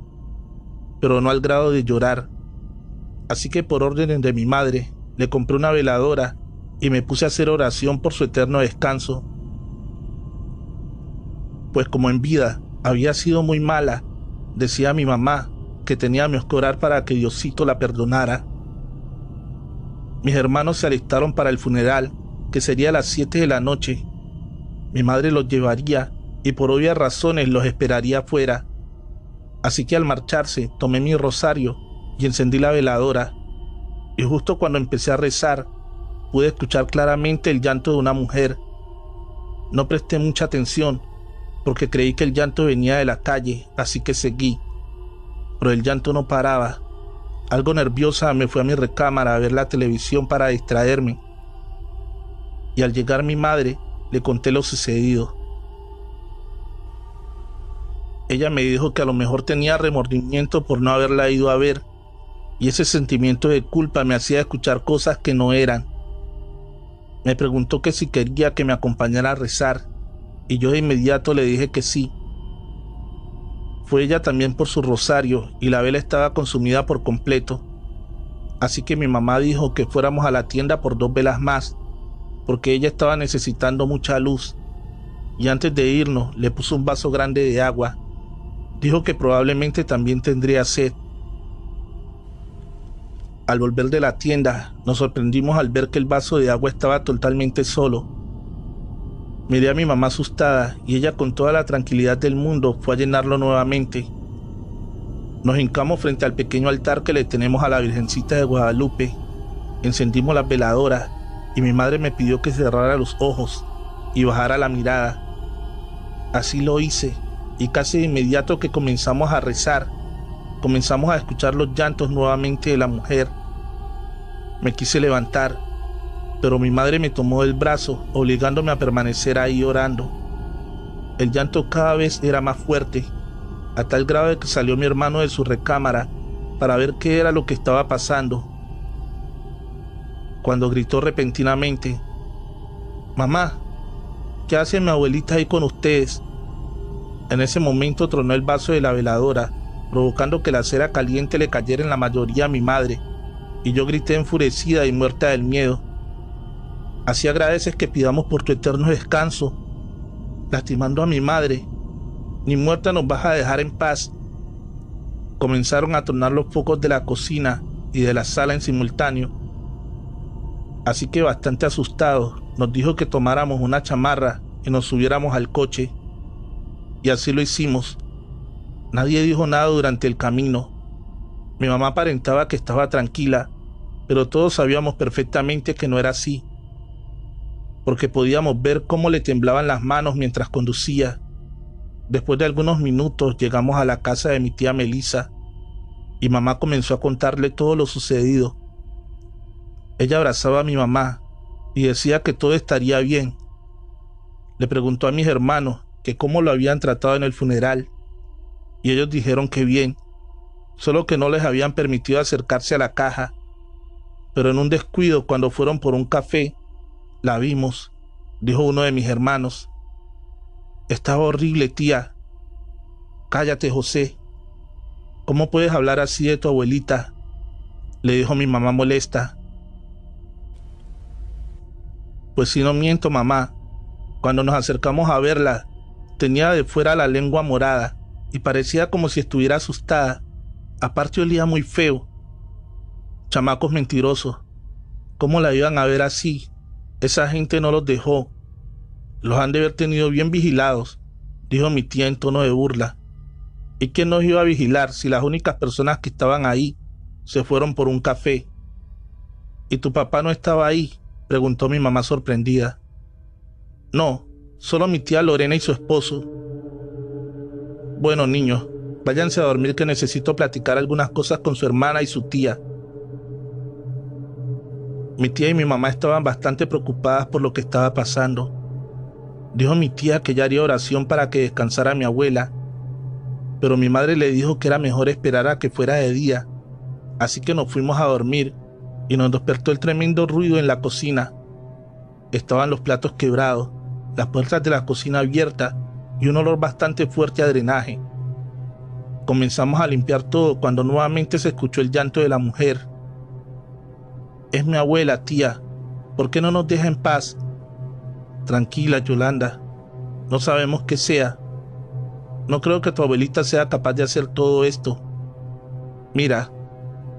pero no al grado de llorar. Así que por órdenes de mi madre, le compré una veladora y me puse a hacer oración por su eterno descanso. Pues como en vida había sido muy mala, decía mi mamá que teníamos que orar para que Diosito la perdonara. Mis hermanos se alistaron para el funeral, que sería a las 7 de la noche. Mi madre los llevaría y por obvias razones los esperaría afuera. Así que al marcharse tomé mi rosario y encendí la veladora, y justo cuando empecé a rezar pude escuchar claramente el llanto de una mujer. No presté mucha atención porque creí que el llanto venía de la calle, así que seguí, pero el llanto no paraba. Algo nerviosa me fui a mi recámara a ver la televisión para distraerme, y al llegar mi madre le conté lo sucedido. Ella me dijo que a lo mejor tenía remordimiento por no haberla ido a ver, y ese sentimiento de culpa me hacía escuchar cosas que no eran. Me preguntó que si quería que me acompañara a rezar, y yo de inmediato le dije que sí. Fue ella también por su rosario y la vela estaba consumida por completo. Así que mi mamá dijo que fuéramos a la tienda por 2 velas más, porque ella estaba necesitando mucha luz. Y antes de irnos le puso un vaso grande de agua. Dijo que probablemente también tendría sed. Al volver de la tienda, nos sorprendimos al ver que el vaso de agua estaba totalmente solo. Miré a mi mamá asustada y ella con toda la tranquilidad del mundo fue a llenarlo nuevamente. Nos hincamos frente al pequeño altar que le tenemos a la Virgencita de Guadalupe, encendimos las veladoras y mi madre me pidió que cerrara los ojos y bajara la mirada. Así lo hice y casi de inmediato que comenzamos a rezar, comenzamos a escuchar los llantos nuevamente de la mujer. Me quise levantar, pero mi madre me tomó del brazo, obligándome a permanecer ahí orando. El llanto cada vez era más fuerte, a tal grado de que salió mi hermano de su recámara para ver qué era lo que estaba pasando. Cuando gritó repentinamente: «Mamá, ¿qué hace mi abuelita ahí con ustedes?». En ese momento tronó el vaso de la veladora, provocando que la cera caliente le cayera en la mayoría a mi madre, y yo grité enfurecida y muerta del miedo: «Así agradeces que pidamos por tu eterno descanso, lastimando a mi madre. Ni muerta nos vas a dejar en paz». Comenzaron a tronar los focos de la cocina y de la sala en simultáneo. Así que bastante asustados, nos dijo que tomáramos una chamarra y nos subiéramos al coche. Y así lo hicimos. Nadie dijo nada durante el camino. Mi mamá aparentaba que estaba tranquila, pero todos sabíamos perfectamente que no era así, porque podíamos ver cómo le temblaban las manos mientras conducía. Después de algunos minutos llegamos a la casa de mi tía Melissa y mamá comenzó a contarle todo lo sucedido. Ella abrazaba a mi mamá y decía que todo estaría bien. Le preguntó a mis hermanos que cómo lo habían tratado en el funeral y ellos dijeron que bien, solo que no les habían permitido acercarse a la caja. Pero en un descuido, cuando fueron por un café, la vimos, dijo uno de mis hermanos. «Estaba horrible, tía». «Cállate, José. ¿Cómo puedes hablar así de tu abuelita?», le dijo mi mamá molesta. «Pues si no miento, mamá. Cuando nos acercamos a verla, tenía de fuera la lengua morada y parecía como si estuviera asustada. Aparte olía muy feo». «Chamacos mentirosos. ¿Cómo la iban a ver así? Esa gente no los dejó. Los han de haber tenido bien vigilados», dijo mi tía en tono de burla. «¿Y quién nos iba a vigilar si las únicas personas que estaban ahí se fueron por un café?». «¿Y tu papá no estaba ahí?», preguntó mi mamá sorprendida. «No, solo mi tía Lorena y su esposo». «Bueno, niños, váyanse a dormir que necesito platicar algunas cosas con su hermana y su tía». Mi tía y mi mamá estaban bastante preocupadas por lo que estaba pasando. Dijo mi tía que ella haría oración para que descansara mi abuela, pero mi madre le dijo que era mejor esperar a que fuera de día, así que nos fuimos a dormir y nos despertó el tremendo ruido en la cocina. Estaban los platos quebrados, las puertas de la cocina abiertas y un olor bastante fuerte a drenaje. Comenzamos a limpiar todo cuando nuevamente se escuchó el llanto de la mujer. «Es mi abuela, tía. ¿Por qué no nos deja en paz?». «Tranquila, Yolanda. No sabemos qué sea. No creo que tu abuelita sea capaz de hacer todo esto. Mira,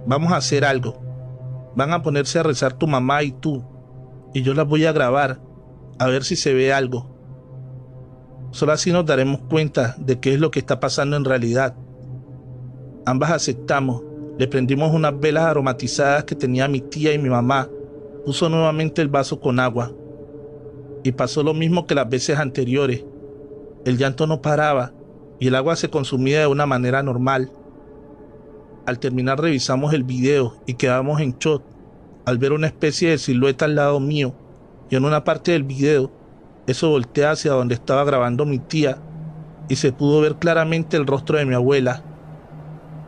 vamos a hacer algo. Van a ponerse a rezar tu mamá y tú, y yo las voy a grabar, a ver si se ve algo. Solo así nos daremos cuenta de qué es lo que está pasando en realidad». Ambas aceptamos. Le prendimos unas velas aromatizadas que tenía mi tía y mi mamá. Puso nuevamente el vaso con agua. Y pasó lo mismo que las veces anteriores. El llanto no paraba y el agua se consumía de una manera normal. Al terminar revisamos el video y quedamos en shock al ver una especie de silueta al lado mío, y en una parte del video eso voltea hacia donde estaba grabando mi tía y se pudo ver claramente el rostro de mi abuela.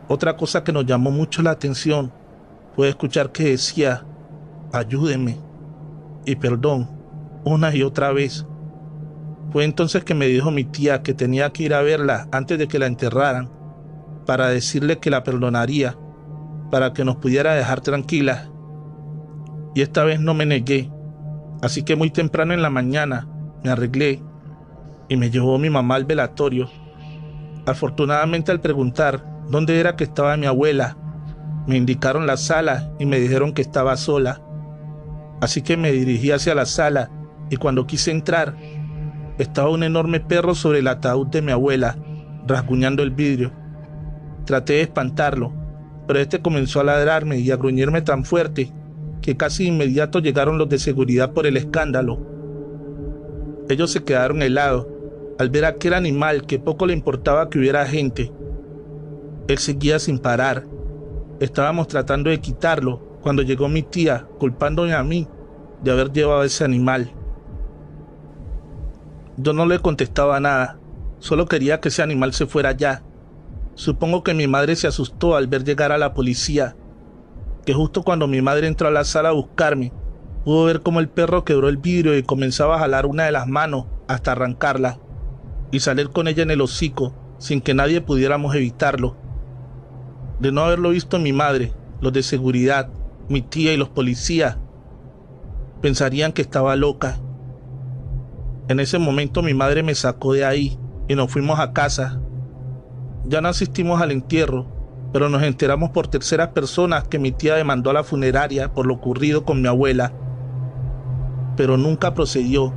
Otra cosa que nos llamó mucho la atención fue escuchar que decía «ayúdenme» y «perdón» una y otra vez. Fue entonces que me dijo mi tía que tenía que ir a verla antes de que la enterraran, para decirle que la perdonaría, para que nos pudiera dejar tranquilas. Y esta vez no me negué, así que muy temprano en la mañana me arreglé y me llevó mi mamá al velatorio. Afortunadamente, al preguntar dónde era que estaba mi abuela, me indicaron la sala y me dijeron que estaba sola. Así que me dirigí hacia la sala y cuando quise entrar, estaba un enorme perro sobre el ataúd de mi abuela, rasguñando el vidrio. Traté de espantarlo, pero este comenzó a ladrarme y a gruñirme tan fuerte que casi de inmediato llegaron los de seguridad por el escándalo. Ellos se quedaron helados al ver a aquel animal que poco le importaba que hubiera gente. Él seguía sin parar. Estábamos tratando de quitarlo cuando llegó mi tía, culpándome a mí de haber llevado a ese animal. Yo no le contestaba nada, solo quería que ese animal se fuera ya. Supongo que mi madre se asustó al ver llegar a la policía, que justo cuando mi madre entró a la sala a buscarme, pudo ver cómo el perro quebró el vidrio y comenzaba a jalar una de las manos hasta arrancarla y salir con ella en el hocico sin que nadie pudiéramos evitarlo. De no haberlo visto mi madre, los de seguridad, mi tía y los policías pensarían que estaba loca. En ese momento mi madre me sacó de ahí y nos fuimos a casa. Ya no asistimos al entierro, pero nos enteramos por terceras personas que mi tía demandó a la funeraria por lo ocurrido con mi abuela. Pero nunca procedió,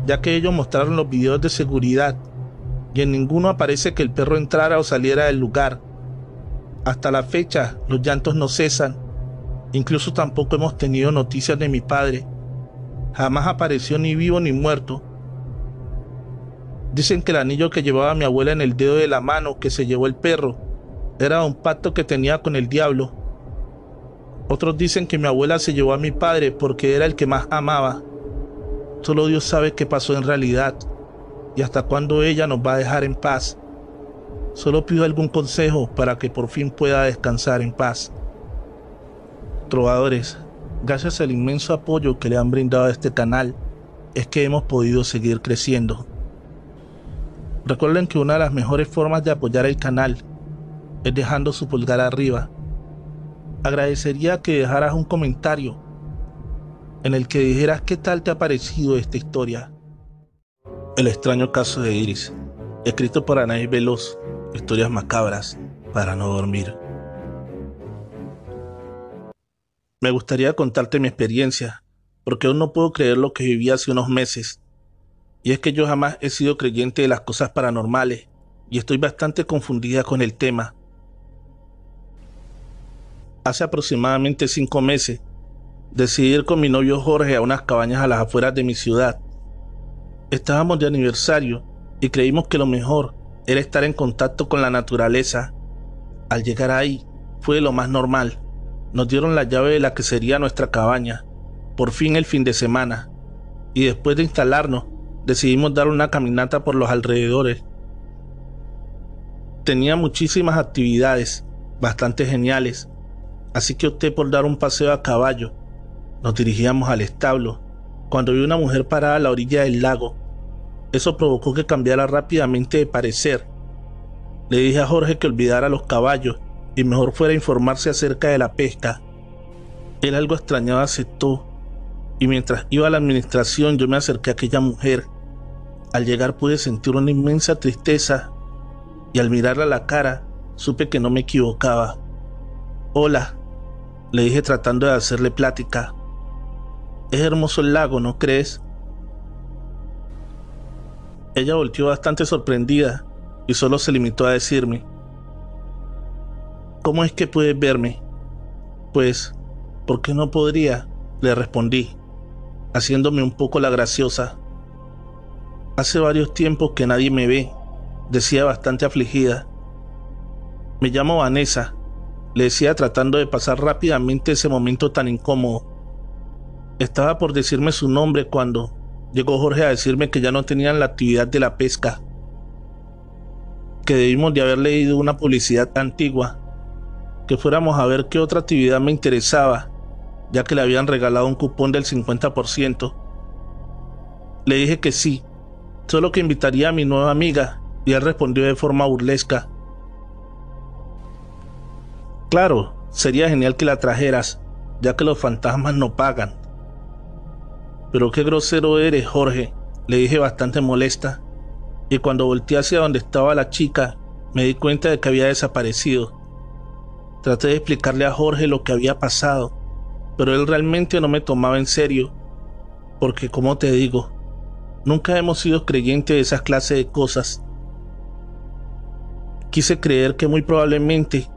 ya que ellos mostraron los videos de seguridad y en ninguno aparece que el perro entrara o saliera del lugar. Hasta la fecha, los llantos no cesan. Incluso tampoco hemos tenido noticias de mi padre. Jamás apareció ni vivo ni muerto. Dicen que el anillo que llevaba mi abuela en el dedo de la mano que se llevó el perro era un pacto que tenía con el diablo. Otros dicen que mi abuela se llevó a mi padre porque era el que más amaba. Solo Dios sabe qué pasó en realidad y hasta cuándo ella nos va a dejar en paz. Solo pido algún consejo para que por fin pueda descansar en paz. Trovadores, gracias al inmenso apoyo que le han brindado a este canal, es que hemos podido seguir creciendo. Recuerden que una de las mejores formas de apoyar el canal es dejando su pulgar arriba. Agradecería que dejaras un comentario en el que dijeras qué tal te ha parecido esta historia. El extraño caso de Iris, escrito por Anaís Veloz, historias macabras para no dormir. Me gustaría contarte mi experiencia, porque aún no puedo creer lo que viví hace unos meses. Y es que yo jamás he sido creyente de las cosas paranormales y estoy bastante confundida con el tema. Hace aproximadamente 5 meses decidí ir con mi novio Jorge a unas cabañas a las afueras de mi ciudad. Estábamos de aniversario y creímos que lo mejor era estar en contacto con la naturaleza. Al llegar ahí fue lo más normal. Nos dieron la llave de la que sería nuestra cabaña, por fin el fin de semana, y después de instalarnos decidimos dar una caminata por los alrededores. Tenía muchísimas actividades, bastante geniales, así que opté por dar un paseo a caballo. Nos dirigíamos al establo, cuando vi una mujer parada a la orilla del lago. Eso provocó que cambiara rápidamente de parecer. Le dije a Jorge que olvidara los caballos y mejor fuera a informarse acerca de la pesca. Él, algo extrañado, aceptó, y mientras iba a la administración yo me acerqué a aquella mujer. Al llegar pude sentir una inmensa tristeza y al mirarla a la cara supe que no me equivocaba. «Hola», le dije tratando de hacerle plática. «Es hermoso el lago, ¿no crees?». Ella volteó bastante sorprendida y solo se limitó a decirme: «¿Cómo es que puedes verme?». «Pues, ¿por qué no podría?», le respondí, haciéndome un poco la graciosa. «Hace varios tiempos que nadie me ve», decía bastante afligida. «Me llamo Vanessa», le decía tratando de pasar rápidamente ese momento tan incómodo. Estaba por decirme su nombre cuando llegó Jorge a decirme que ya no tenían la actividad de la pesca, que debimos de haber leído una publicidad antigua, que fuéramos a ver qué otra actividad me interesaba, ya que le habían regalado un cupón del 50%. Le dije que sí, solo que invitaría a mi nueva amiga, y él respondió de forma burlesca: claro, sería genial que la trajeras, ya que los fantasmas no pagan. Pero qué grosero eres, Jorge, le dije bastante molesta, y cuando volteé hacia donde estaba la chica, me di cuenta de que había desaparecido. Traté de explicarle a Jorge lo que había pasado, pero él realmente no me tomaba en serio, porque como te digo, nunca hemos sido creyentes de esas clases de cosas. Quise creer que muy probablemente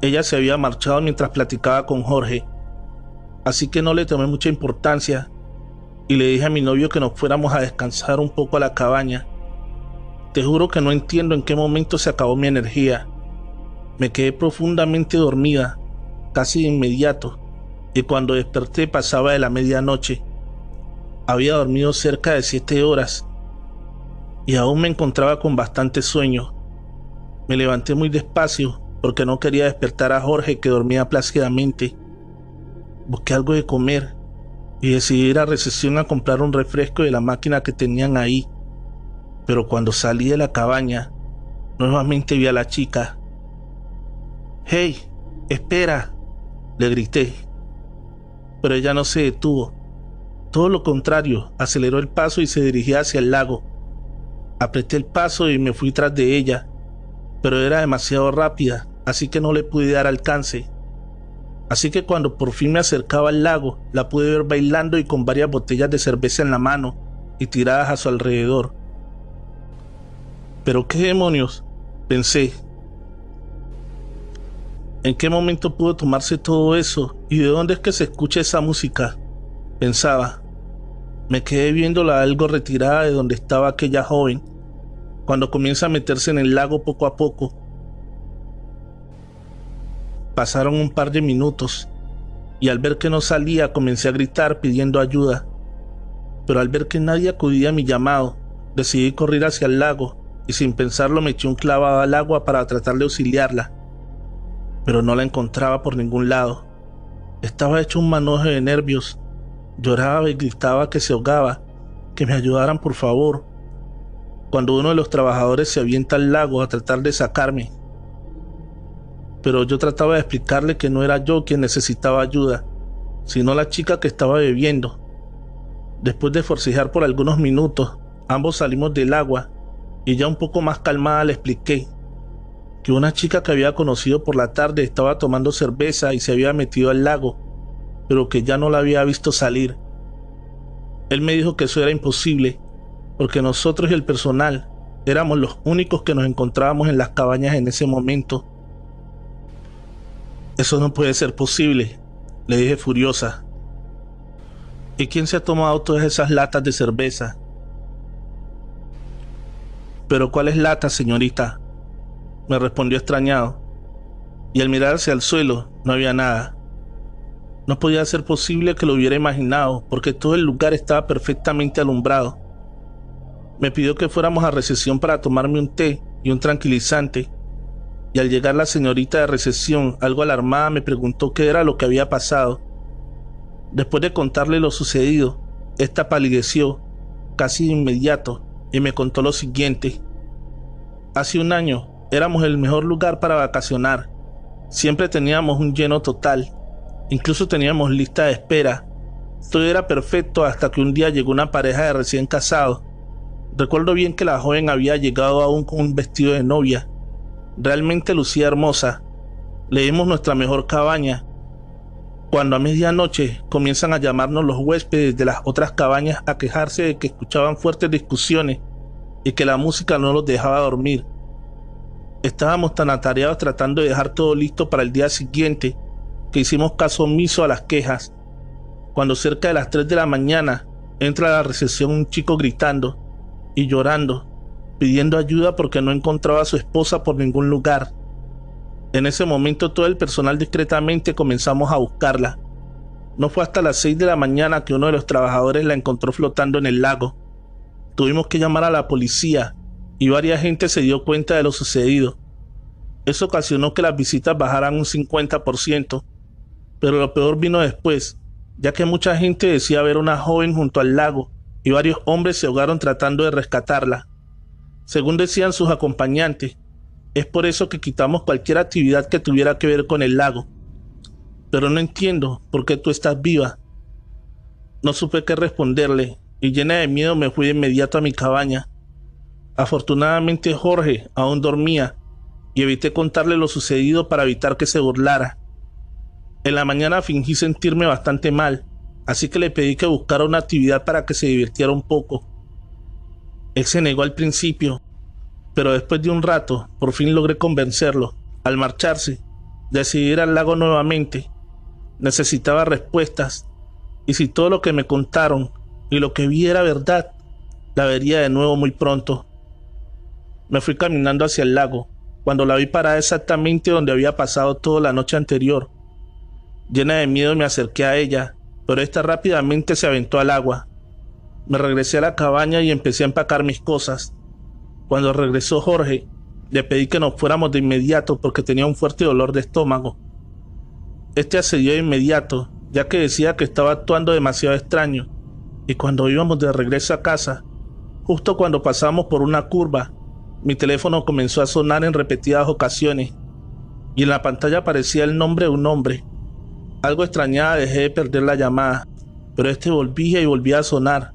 ella se había marchado mientras platicaba con Jorge, así que no le tomé mucha importancia y le dije a mi novio que nos fuéramos a descansar un poco a la cabaña. Te juro que no entiendo en qué momento se acabó mi energía. Me quedé profundamente dormida, casi de inmediato, y cuando desperté pasaba de la medianoche. Había dormido cerca de 7 horas y aún me encontraba con bastante sueño. Me levanté muy despacio porque no quería despertar a Jorge, que dormía plácidamente. Busqué algo de comer y decidí ir a Recesión a comprar un refresco de la máquina que tenían ahí. Pero cuando salí de la cabaña, nuevamente vi a la chica. «¡Hey! ¡Espera!», le grité. Pero ella no se detuvo. Todo lo contrario, aceleró el paso y se dirigía hacia el lago. Apreté el paso y me fui tras de ella, pero era demasiado rápida, así que no le pude dar alcance. Así que cuando por fin me acercaba al lago, la pude ver bailando y con varias botellas de cerveza en la mano y tiradas a su alrededor. ¿Pero qué demonios?, pensé. ¿En qué momento pudo tomarse todo eso? ¿Y de dónde es que se escucha esa música?, pensaba. Me quedé viéndola algo retirada de donde estaba aquella joven, cuando comienza a meterse en el lago poco a poco. Pasaron un par de minutos, y al ver que no salía comencé a gritar pidiendo ayuda. Pero al ver que nadie acudía a mi llamado, decidí correr hacia el lago, y sin pensarlo me eché un clavado al agua para tratar de auxiliarla. Pero no la encontraba por ningún lado. Estaba hecho un manojo de nervios. Lloraba y gritaba que se ahogaba, que me ayudaran por favor, cuando uno de los trabajadores se avienta al lago a tratar de sacarme. Pero yo trataba de explicarle que no era yo quien necesitaba ayuda, sino la chica que estaba bebiendo. Después de forcejear por algunos minutos, ambos salimos del agua y ya un poco más calmada le expliqué que una chica que había conocido por la tarde estaba tomando cerveza y se había metido al lago, pero que ya no la había visto salir. Él me dijo que eso era imposible, porque nosotros y el personal éramos los únicos que nos encontrábamos en las cabañas en ese momento. «Eso no puede ser posible», le dije furiosa. «¿Y quién se ha tomado todas esas latas de cerveza?». «¿Pero cuáles latas, señorita?», me respondió extrañado, y al mirar hacia el suelo no había nada. No podía ser posible que lo hubiera imaginado, porque todo el lugar estaba perfectamente alumbrado. Me pidió que fuéramos a Recesión para tomarme un té y un tranquilizante, y al llegar la señorita de Recesión, algo alarmada, me preguntó qué era lo que había pasado. Después de contarle lo sucedido, esta palideció casi de inmediato y me contó lo siguiente. Hace un año éramos el mejor lugar para vacacionar. Siempre teníamos un lleno total. Incluso teníamos lista de espera. Todo era perfecto hasta que un día llegó una pareja de recién casados. Recuerdo bien que la joven había llegado aún con un vestido de novia. Realmente lucía hermosa. Le dimos nuestra mejor cabaña, cuando a medianoche comienzan a llamarnos los huéspedes de las otras cabañas a quejarse de que escuchaban fuertes discusiones y que la música no los dejaba dormir. Estábamos tan atareados tratando de dejar todo listo para el día siguiente que hicimos caso omiso a las quejas. Cuando cerca de las 3 de la mañana entra a la recepción un chico gritando y llorando, pidiendo ayuda porque no encontraba a su esposa por ningún lugar. En ese momento todo el personal discretamente comenzamos a buscarla. No fue hasta las 6 de la mañana que uno de los trabajadores la encontró flotando en el lago. Tuvimos que llamar a la policía y varias gente se dio cuenta de lo sucedido. Eso ocasionó que las visitas bajaran un 50%, pero lo peor vino después, ya que mucha gente decía ver una joven junto al lago y varios hombres se ahogaron tratando de rescatarla. Según decían sus acompañantes, es por eso que quitamos cualquier actividad que tuviera que ver con el lago. Pero no entiendo por qué tú estás viva. No supe qué responderle y llena de miedo me fui de inmediato a mi cabaña. Afortunadamente Jorge aún dormía y evité contarle lo sucedido para evitar que se burlara. En la mañana fingí sentirme bastante mal, así que le pedí que buscara una actividad para que se divirtiera un poco. Él se negó al principio, pero después de un rato por fin logré convencerlo. Al marcharse, decidí ir al lago nuevamente. Necesitaba respuestas, y si todo lo que me contaron y lo que vi era verdad, la vería de nuevo muy pronto. Me fui caminando hacia el lago, cuando la vi parada exactamente donde había pasado toda la noche anterior. Llena de miedo me acerqué a ella, pero esta rápidamente se aventó al agua. Me regresé a la cabaña y empecé a empacar mis cosas. Cuando regresó Jorge, le pedí que nos fuéramos de inmediato porque tenía un fuerte dolor de estómago. Este accedió de inmediato, ya que decía que estaba actuando demasiado extraño, y cuando íbamos de regreso a casa, justo cuando pasamos por una curva, mi teléfono comenzó a sonar en repetidas ocasiones, y en la pantalla aparecía el nombre de un hombre. Algo extrañada dejé de perder la llamada, pero este volvía y volvía a sonar.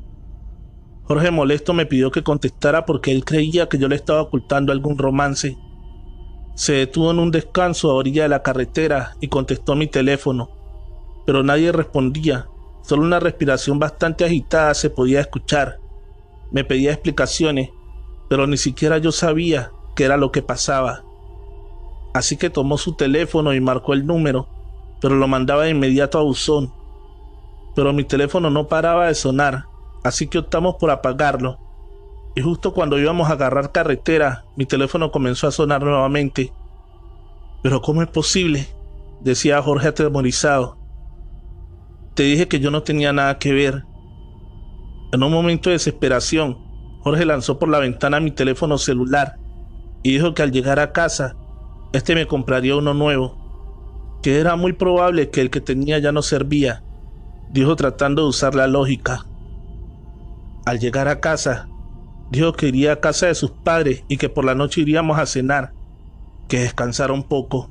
Jorge molesto me pidió que contestara porque él creía que yo le estaba ocultando algún romance. Se detuvo en un descanso a orilla de la carretera y contestó mi teléfono, pero nadie respondía, solo una respiración bastante agitada se podía escuchar. Me pedía explicaciones, pero ni siquiera yo sabía qué era lo que pasaba. Así que tomó su teléfono y marcó el número, pero lo mandaba de inmediato a buzón. Pero mi teléfono no paraba de sonar, así que optamos por apagarlo. Y justo cuando íbamos a agarrar carretera, mi teléfono comenzó a sonar nuevamente. ¿Pero cómo es posible?, decía Jorge atemorizado. Te dije que yo no tenía nada que ver. En un momento de desesperación, Jorge lanzó por la ventana mi teléfono celular y dijo que al llegar a casa, me compraría uno nuevo, que era muy probable que el que tenía ya no servía, dijo tratando de usar la lógica. Al llegar a casa, dijo que iría a casa de sus padres y que por la noche iríamos a cenar, que descansara un poco,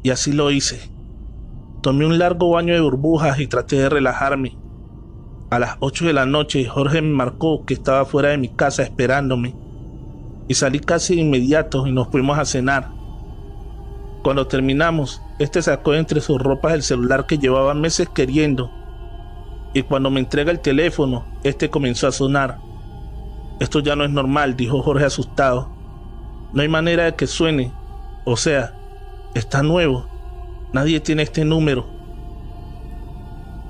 y así lo hice. Tomé un largo baño de burbujas y traté de relajarme. A las 8 de la noche, Jorge me marcó que estaba fuera de mi casa esperándome, y salí casi de inmediato y nos fuimos a cenar. Cuando terminamos, sacó de entre sus ropas el celular que llevaba meses queriendo, y cuando me entrega el teléfono, comenzó a sonar. Esto ya no es normal, dijo Jorge asustado. No hay manera de que suene, o sea, está nuevo, nadie tiene este número.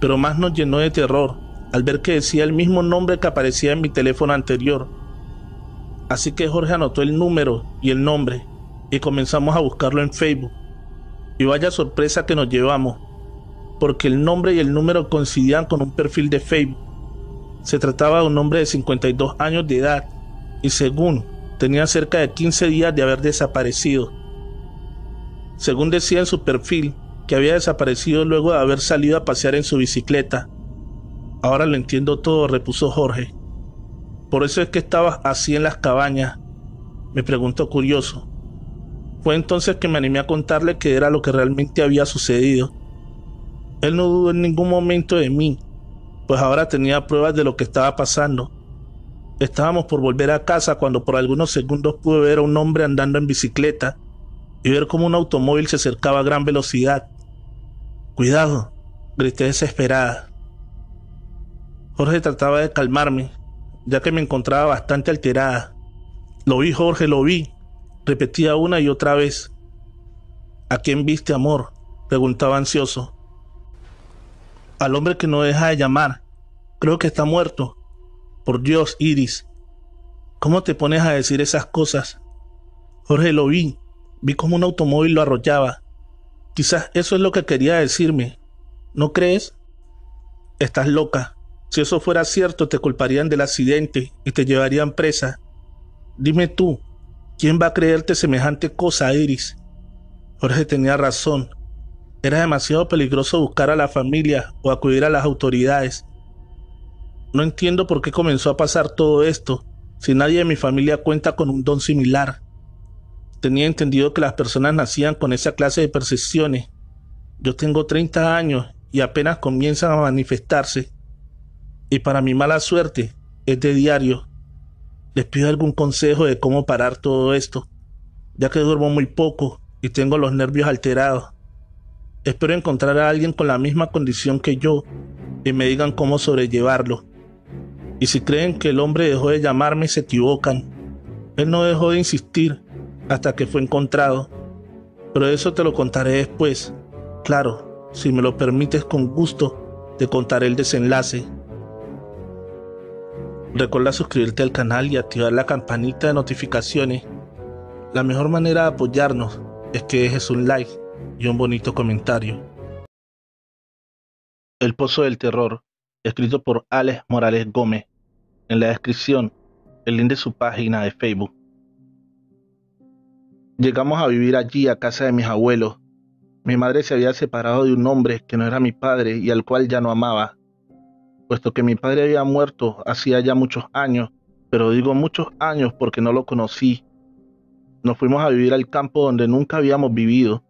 Pero más nos llenó de terror al ver que decía el mismo nombre que aparecía en mi teléfono anterior. Así que Jorge anotó el número y el nombre y comenzamos a buscarlo en Facebook. Y vaya sorpresa que nos llevamos, porque el nombre y el número coincidían con un perfil de Facebook. Se trataba de un hombre de 52 años de edad y según tenía cerca de 15 días de haber desaparecido. Según decía en su perfil, que había desaparecido luego de haber salido a pasear en su bicicleta. Ahora lo entiendo todo, repuso Jorge. Por eso es que estabas así en las cabañas, me preguntó curioso. Fue entonces que me animé a contarle qué era lo que realmente había sucedido. Él no dudó en ningún momento de mí, pues ahora tenía pruebas de lo que estaba pasando. Estábamos por volver a casa cuando por algunos segundos pude ver a un hombre andando en bicicleta y ver cómo un automóvil se acercaba a gran velocidad. ¡Cuidado!, grité desesperada. Jorge trataba de calmarme, ya que me encontraba bastante alterada. Lo vi, Jorge, lo vi, repetía una y otra vez. ¿A quién viste, amor?, preguntaba ansioso. Al hombre que no deja de llamar. Creo que está muerto. Por Dios, Iris, ¿cómo te pones a decir esas cosas? Jorge, lo vi. Vi cómo un automóvil lo arrollaba. Quizás eso es lo que quería decirme. ¿No crees? Estás loca. Si eso fuera cierto, te culparían del accidente y te llevarían presa. Dime tú, ¿quién va a creerte semejante cosa, Iris? Jorge tenía razón. Era demasiado peligroso buscar a la familia o acudir a las autoridades. No entiendo por qué comenzó a pasar todo esto, si nadie de mi familia cuenta con un don similar. Tenía entendido que las personas nacían con esa clase de percepciones. Yo tengo 30 años y apenas comienzan a manifestarse. Y para mi mala suerte, es de diario. Les pido algún consejo de cómo parar todo esto, ya que duermo muy poco y tengo los nervios alterados. Espero encontrar a alguien con la misma condición que yo y me digan cómo sobrellevarlo. Y si creen que el hombre dejó de llamarme, se equivocan. Él no dejó de insistir hasta que fue encontrado. Pero eso te lo contaré después. Claro, si me lo permites, con gusto te contaré el desenlace. Recuerda suscribirte al canal y activar la campanita de notificaciones. La mejor manera de apoyarnos es que dejes un like y un bonito comentario. El Pozo del Terror, escrito por Alex Morales Gómez. En la descripción, el link de su página de Facebook. Llegamos a vivir allí a casa de mis abuelos. Mi madre se había separado de un hombre que no era mi padre y al cual ya no amaba, puesto que mi padre había muerto hacía ya muchos años, pero digo muchos años porque no lo conocí. Nos fuimos a vivir al campo donde nunca habíamos vivido.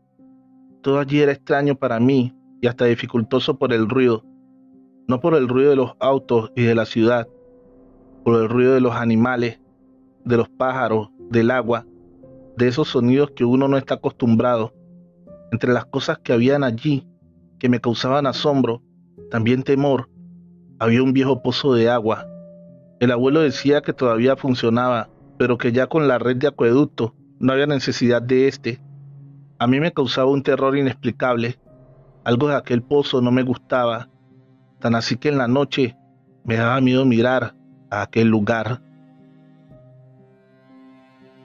Todo allí era extraño para mí y hasta dificultoso por el ruido, no por el ruido de los autos y de la ciudad, por el ruido de los animales, de los pájaros, del agua, de esos sonidos que uno no está acostumbrado. Entre las cosas que habían allí, que me causaban asombro, también temor, había un viejo pozo de agua. El abuelo decía que todavía funcionaba, pero que ya con la red de acueducto no había necesidad de este. A mí me causaba un terror inexplicable. Algo de aquel pozo no me gustaba, tan así que en la noche me daba miedo mirar a aquel lugar.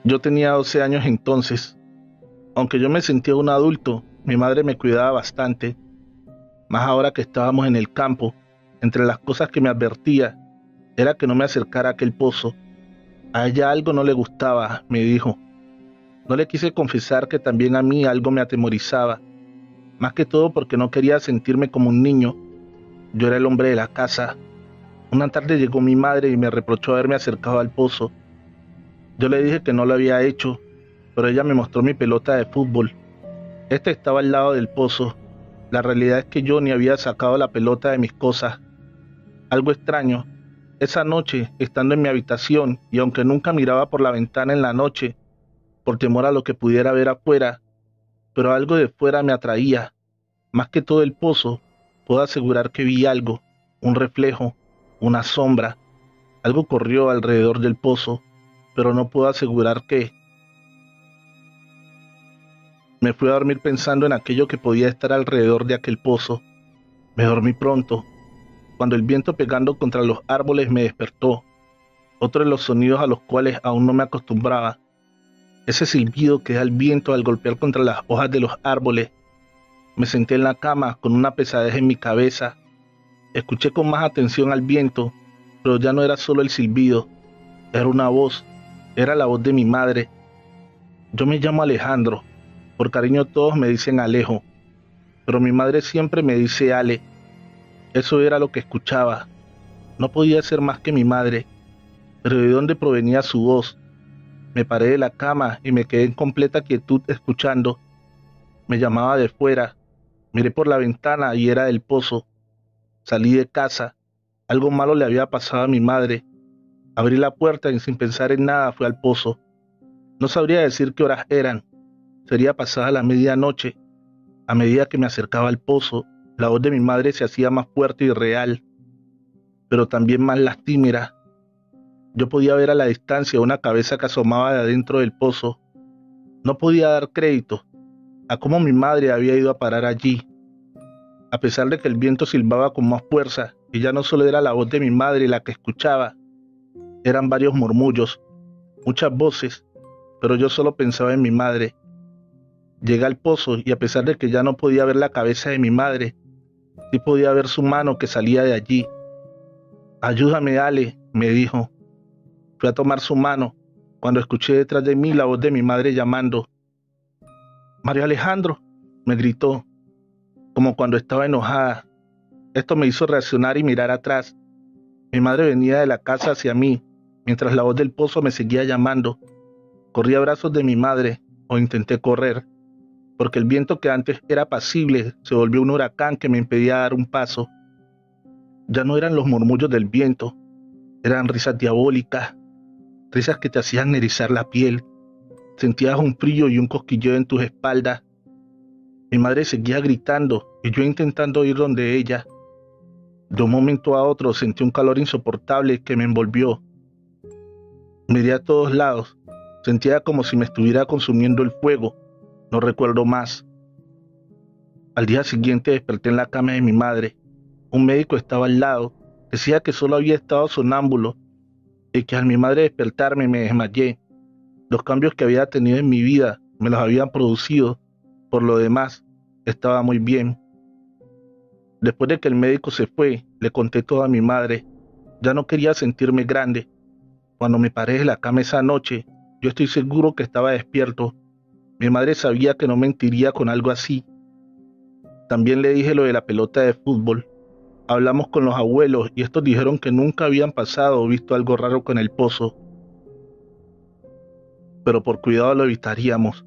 Yo tenía 12 años entonces. Aunque yo me sentía un adulto, mi madre me cuidaba bastante, más ahora que estábamos en el campo. Entre las cosas que me advertía era que no me acercara a aquel pozo. A ella algo no le gustaba, me dijo. No le quise confesar que también a mí algo me atemorizaba, más que todo porque no quería sentirme como un niño. Yo era el hombre de la casa. Una tarde llegó mi madre y me reprochó haberme acercado al pozo. Yo le dije que no lo había hecho, pero ella me mostró mi pelota de fútbol. Esta estaba al lado del pozo. La realidad es que yo ni había sacado la pelota de mis cosas. Algo extraño. Esa noche, estando en mi habitación, y aunque nunca miraba por la ventana en la noche, por temor a lo que pudiera ver afuera, pero algo de fuera me atraía. Más que todo el pozo, puedo asegurar que vi algo, un reflejo, una sombra. Algo corrió alrededor del pozo, pero no puedo asegurar qué. Me fui a dormir pensando en aquello que podía estar alrededor de aquel pozo. Me dormí pronto, cuando el viento pegando contra los árboles me despertó. Otro de los sonidos a los cuales aún no me acostumbraba. Ese silbido que da el viento al golpear contra las hojas de los árboles. Me senté en la cama con una pesadez en mi cabeza. Escuché con más atención al viento, pero ya no era solo el silbido. Era una voz. Era la voz de mi madre. Yo me llamo Alejandro. Por cariño todos me dicen Alejo, pero mi madre siempre me dice Ale. Eso era lo que escuchaba. No podía ser más que mi madre, pero ¿de dónde provenía su voz? Me paré de la cama y me quedé en completa quietud escuchando. Me llamaba de fuera. Miré por la ventana y era del pozo. Salí de casa. Algo malo le había pasado a mi madre. Abrí la puerta y sin pensar en nada fui al pozo. No sabría decir qué horas eran. Sería pasada la medianoche. A medida que me acercaba al pozo, la voz de mi madre se hacía más fuerte y real, pero también más lastimera. Yo podía ver a la distancia una cabeza que asomaba de adentro del pozo. No podía dar crédito a cómo mi madre había ido a parar allí. A pesar de que el viento silbaba con más fuerza, y ya no solo era la voz de mi madre la que escuchaba, eran varios murmullos, muchas voces, pero yo solo pensaba en mi madre. Llegué al pozo y a pesar de que ya no podía ver la cabeza de mi madre, sí podía ver su mano que salía de allí. Ayúdame, Ale, me dijo. Fui a tomar su mano cuando escuché detrás de mí la voz de mi madre llamando. Mario Alejandro, me gritó, como cuando estaba enojada. Esto me hizo reaccionar y mirar atrás. Mi madre venía de la casa hacia mí, mientras la voz del pozo me seguía llamando. Corrí a brazos de mi madre, o intenté correr, porque el viento que antes era apacible se volvió un huracán que me impedía dar un paso. Ya no eran los murmullos del viento, eran risas diabólicas, risas que te hacían erizar la piel. Sentías un frío y un cosquilleo en tus espaldas. Mi madre seguía gritando y yo intentando ir donde ella. De un momento a otro sentí un calor insoportable que me envolvió. Miré a todos lados, sentía como si me estuviera consumiendo el fuego. No recuerdo más. Al día siguiente desperté en la cama de mi madre. Un médico estaba al lado, decía que solo había estado sonámbulo y que al mi madre despertarme me desmayé. Los cambios que había tenido en mi vida me los habían producido. Por lo demás, estaba muy bien. Después de que el médico se fue, le conté todo a mi madre. Ya no quería sentirme grande. Cuando me paré de la cama esa noche, yo estoy seguro que estaba despierto. Mi madre sabía que no mentiría con algo así. También le dije lo de la pelota de fútbol. Hablamos con los abuelos y estos dijeron que nunca habían pasado o visto algo raro con el pozo. Pero por cuidado lo evitaríamos.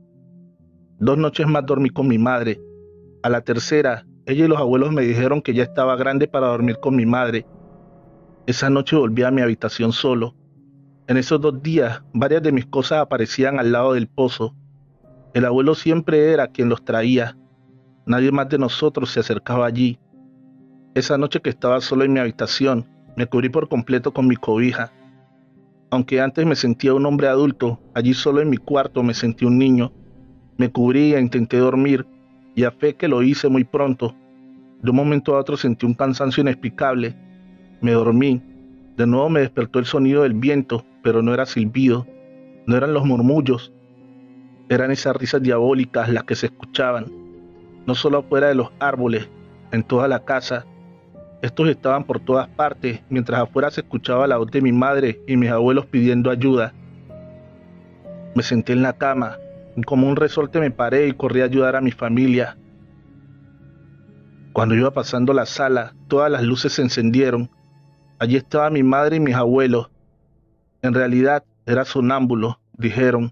2 noches más dormí con mi madre. A la tercera, ella y los abuelos me dijeron que ya estaba grande para dormir con mi madre. Esa noche volví a mi habitación solo. En esos 2 días, varias de mis cosas aparecían al lado del pozo. El abuelo siempre era quien los traía. Nadie más de nosotros se acercaba allí. Esa noche que estaba solo en mi habitación, me cubrí por completo con mi cobija. Aunque antes me sentía un hombre adulto, allí solo en mi cuarto me sentí un niño. Me cubrí e intenté dormir, y a fe que lo hice muy pronto. De un momento a otro sentí un cansancio inexplicable. Me dormí. De nuevo me despertó el sonido del viento, pero no era silbido, no eran los murmullos. Eran esas risas diabólicas las que se escuchaban, no solo afuera de los árboles, en toda la casa. Estos estaban por todas partes, mientras afuera se escuchaba la voz de mi madre y mis abuelos pidiendo ayuda. Me senté en la cama, y como un resorte me paré y corrí a ayudar a mi familia. Cuando iba pasando la sala, todas las luces se encendieron. Allí estaba mi madre y mis abuelos. En realidad era sonámbulo, dijeron.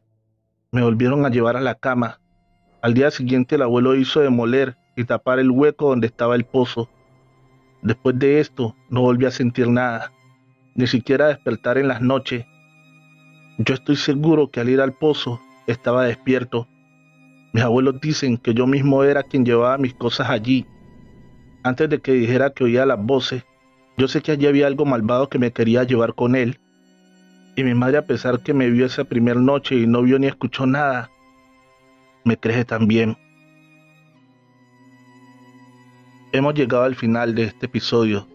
Me volvieron a llevar a la cama. Al día siguiente el abuelo hizo demoler y tapar el hueco donde estaba el pozo. Después de esto no volví a sentir nada, ni siquiera despertar en las noches. Yo estoy seguro que al ir al pozo estaba despierto. Mis abuelos dicen que yo mismo era quien llevaba mis cosas allí. Antes de que dijera que oía las voces, yo sé que allí había algo malvado que me quería llevar con él. Y mi madre, a pesar que me vio esa primera noche y no vio ni escuchó nada, me cree también. Hemos llegado al final de este episodio.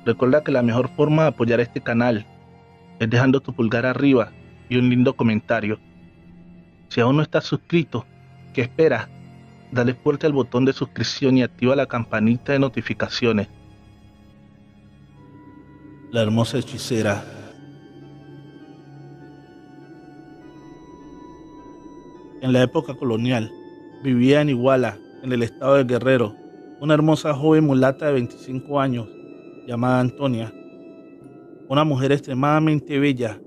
Recuerda que la mejor forma de apoyar este canal es dejando tu pulgar arriba y un lindo comentario. Si aún no estás suscrito, ¿qué esperas? Dale fuerte al botón de suscripción y activa la campanita de notificaciones. La hermosa hechicera. En la época colonial, vivía en Iguala, en el estado de Guerrero, una hermosa joven mulata de 25 años, llamada Antonia. Una mujer extremadamente bella,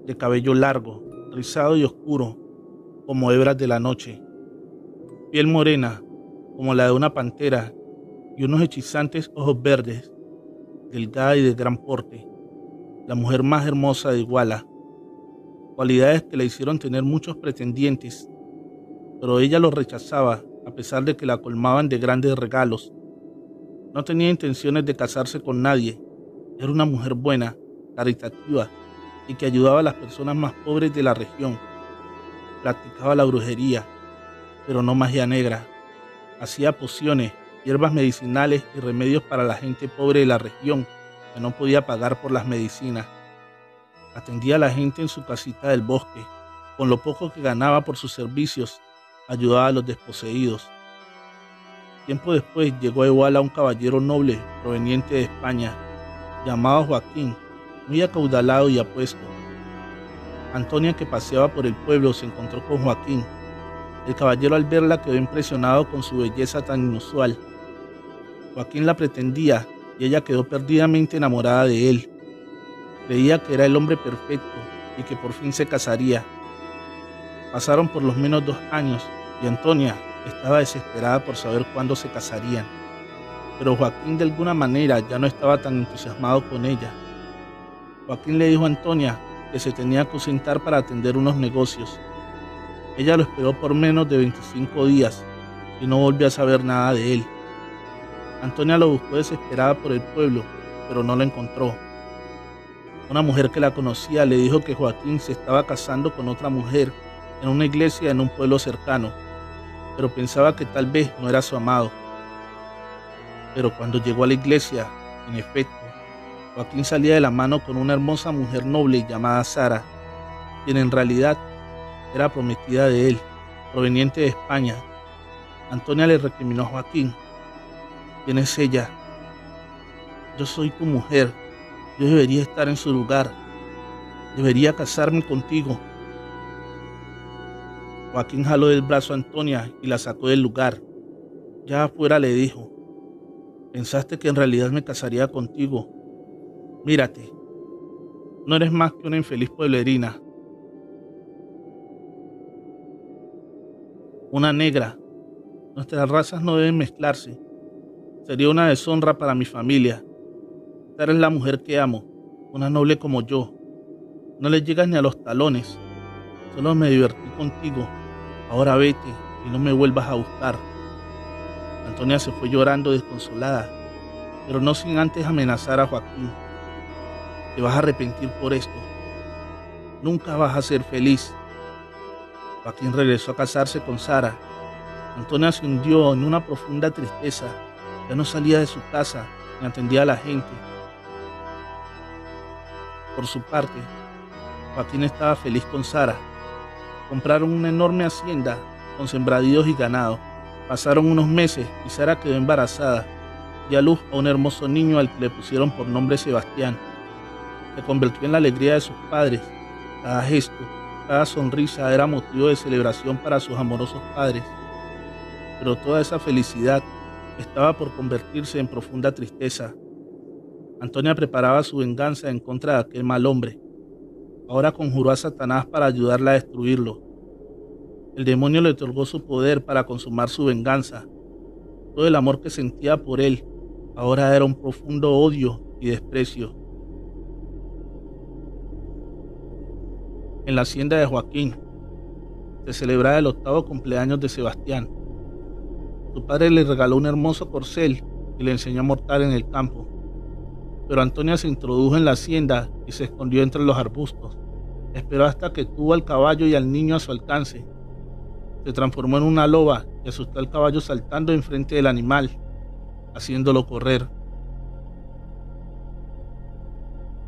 de cabello largo, rizado y oscuro, como hebras de la noche. Piel morena, como la de una pantera, y unos hechizantes ojos verdes, delgada y de gran porte. La mujer más hermosa de Iguala. Cualidades que le hicieron tener muchos pretendientes, pero ella los rechazaba a pesar de que la colmaban de grandes regalos. No tenía intenciones de casarse con nadie. Era una mujer buena, caritativa y que ayudaba a las personas más pobres de la región. Practicaba la brujería, pero no magia negra. Hacía pociones, hierbas medicinales y remedios para la gente pobre de la región que no podía pagar por las medicinas. Atendía a la gente en su casita del bosque. Con lo poco que ganaba por sus servicios, ayudaba a los desposeídos. Tiempo después llegó a Iguala un caballero noble proveniente de España, llamado Joaquín, muy acaudalado y apuesto. Antonia, que paseaba por el pueblo, se encontró con Joaquín. El caballero, al verla, quedó impresionado con su belleza tan inusual. Joaquín la pretendía y ella quedó perdidamente enamorada de él. Creía que era el hombre perfecto y que por fin se casaría. Pasaron por lo menos 2 años y Antonia estaba desesperada por saber cuándo se casarían. Pero Joaquín de alguna manera ya no estaba tan entusiasmado con ella. Joaquín le dijo a Antonia que se tenía que ausentar para atender unos negocios. Ella lo esperó por menos de 25 días y no volvió a saber nada de él. Antonia lo buscó desesperada por el pueblo, pero no lo encontró. Una mujer que la conocía le dijo que Joaquín se estaba casando con otra mujer en una iglesia en un pueblo cercano, pero pensaba que tal vez no era su amado. Pero cuando llegó a la iglesia, en efecto, Joaquín salía de la mano con una hermosa mujer noble llamada Sara, quien en realidad era prometida de él, proveniente de España. Antonia le recriminó a Joaquín: ¿quién es ella? Yo soy tu mujer, yo debería estar en su lugar, debería casarme contigo. Joaquín jaló del brazo a Antonia y la sacó del lugar. Ya afuera le dijo: ¿pensaste que en realidad me casaría contigo? Mírate, no eres más que una infeliz pueblerina, una negra. Nuestras razas no deben mezclarse. Sería una deshonra para mi familia. Esta eres la mujer que amo, una noble como yo. No le llegas ni a los talones. Solo me divertí contigo. Ahora vete y no me vuelvas a buscar. Antonia se fue llorando desconsolada, pero no sin antes amenazar a Joaquín. Te vas a arrepentir por esto. Nunca vas a ser feliz. Joaquín regresó a casarse con Sara. Antonia se hundió en una profunda tristeza. Ya no salía de su casa ni atendía a la gente. Por su parte, Joaquín estaba feliz con Sara. Compraron una enorme hacienda con sembradíos y ganado. Pasaron unos meses y Sara quedó embarazada. Dio a luz a un hermoso niño al que le pusieron por nombre Sebastián. Se convirtió en la alegría de sus padres. Cada gesto, cada sonrisa era motivo de celebración para sus amorosos padres. Pero toda esa felicidad estaba por convertirse en profunda tristeza. Antonia preparaba su venganza en contra de aquel mal hombre. Ahora conjuró a Satanás para ayudarla a destruirlo. El demonio le otorgó su poder para consumar su venganza. Todo el amor que sentía por él ahora era un profundo odio y desprecio. En la hacienda de Joaquín se celebraba el 8º cumpleaños de Sebastián. Su padre le regaló un hermoso corcel y le enseñó a montar en el campo. Pero Antonia se introdujo en la hacienda y se escondió entre los arbustos. Esperó hasta que tuvo al caballo y al niño a su alcance. Se transformó en una loba y asustó al caballo saltando enfrente del animal, haciéndolo correr.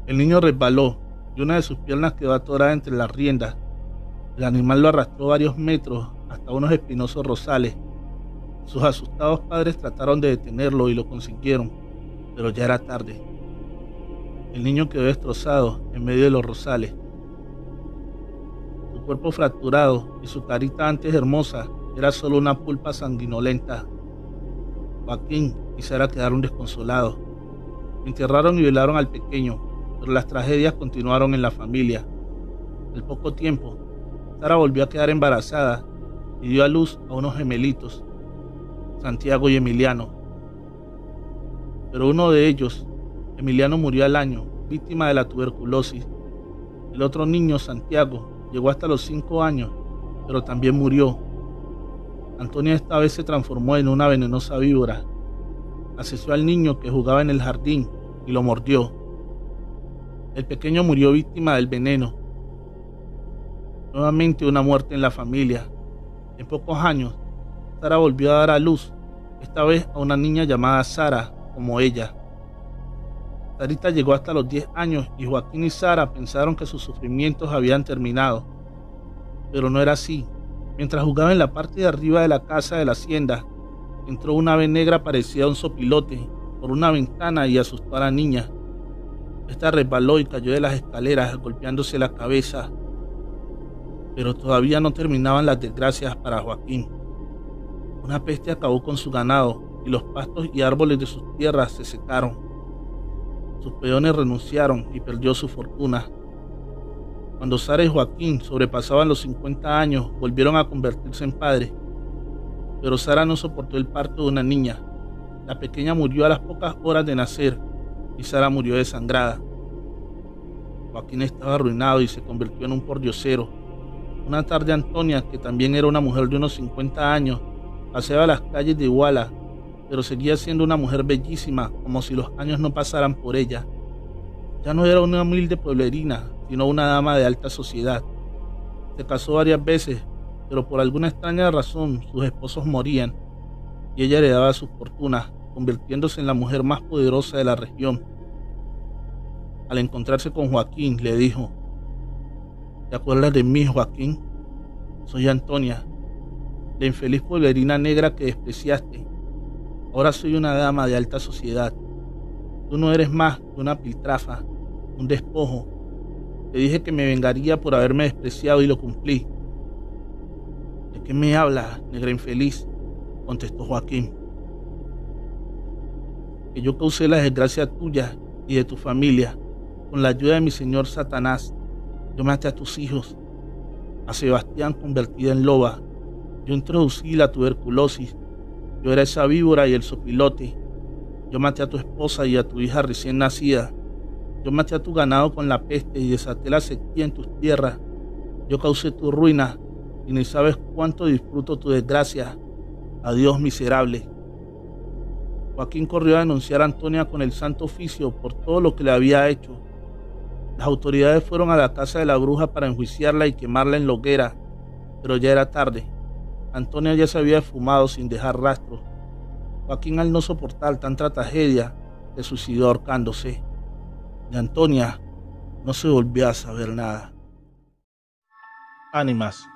El niño resbaló y una de sus piernas quedó atorada entre las riendas. El animal lo arrastró varios metros hasta unos espinosos rosales. Sus asustados padres trataron de detenerlo y lo consiguieron, pero ya era tarde. El niño quedó destrozado en medio de los rosales. Su cuerpo fracturado y su carita antes hermosa era solo una pulpa sanguinolenta. Joaquín y Sara quedaron desconsolados. Enterraron y velaron al pequeño, pero las tragedias continuaron en la familia. Al poco tiempo, Sara volvió a quedar embarazada y dio a luz a unos gemelitos, Santiago y Emiliano. Pero uno de ellos, Emiliano, murió al año, víctima de la tuberculosis. El otro niño, Santiago, llegó hasta los 5 años, pero también murió. Antonia esta vez se transformó en una venenosa víbora. Asesinó al niño que jugaba en el jardín y lo mordió. El pequeño murió víctima del veneno. Nuevamente una muerte en la familia. En pocos años, Sara volvió a dar a luz, esta vez a una niña llamada Sara, como ella. Sarita llegó hasta los 10 años y Joaquín y Sara pensaron que sus sufrimientos habían terminado. Pero no era así. Mientras jugaba en la parte de arriba de la casa de la hacienda, entró una ave negra parecida a un sopilote por una ventana y asustó a la niña. Esta resbaló y cayó de las escaleras golpeándose la cabeza. Pero todavía no terminaban las desgracias para Joaquín. Una peste acabó con su ganado y los pastos y árboles de sus tierras se secaron. Sus peones renunciaron y perdió su fortuna. Cuando Sara y Joaquín sobrepasaban los 50 años, volvieron a convertirse en padres. Pero Sara no soportó el parto de una niña. La pequeña murió a las pocas horas de nacer y Sara murió desangrada. Joaquín estaba arruinado y se convirtió en un pordiosero. Una tarde Antonia, que también era una mujer de unos 50 años, paseaba las calles de Iguala, pero seguía siendo una mujer bellísima, como si los años no pasaran por ella. Ya no era una humilde pueblerina, sino una dama de alta sociedad. Se casó varias veces, pero por alguna extraña razón sus esposos morían y ella heredaba sus fortunas, convirtiéndose en la mujer más poderosa de la región. Al encontrarse con Joaquín, le dijo: ¿te acuerdas de mí, Joaquín? Soy Antonia, la infeliz pueblerina negra que despreciaste. Ahora soy una dama de alta sociedad. Tú no eres más que una piltrafa, un despojo. Te dije que me vengaría por haberme despreciado y lo cumplí. ¿De qué me hablas, negra infeliz?, contestó Joaquín. Que yo causé la desgracia tuya y de tu familia. Con la ayuda de mi señor Satanás, yo maté a tus hijos, a Sebastián convertida en loba. Yo introducí la tuberculosis. Yo era esa víbora y el sopilote. Yo maté a tu esposa y a tu hija recién nacida. Yo maté a tu ganado con la peste y desaté la sequía en tus tierras. Yo causé tu ruina y ni sabes cuánto disfruto tu desgracia. Adiós, miserable. Joaquín corrió a denunciar a Antonia con el Santo Oficio por todo lo que le había hecho. Las autoridades fueron a la casa de la bruja para enjuiciarla y quemarla en la hoguera, pero ya era tarde. Antonia ya se había esfumado sin dejar rastro. Joaquín, al no soportar tanta tragedia, se suicidó ahorcándose. De Antonia no se volvió a saber nada. Ánimas,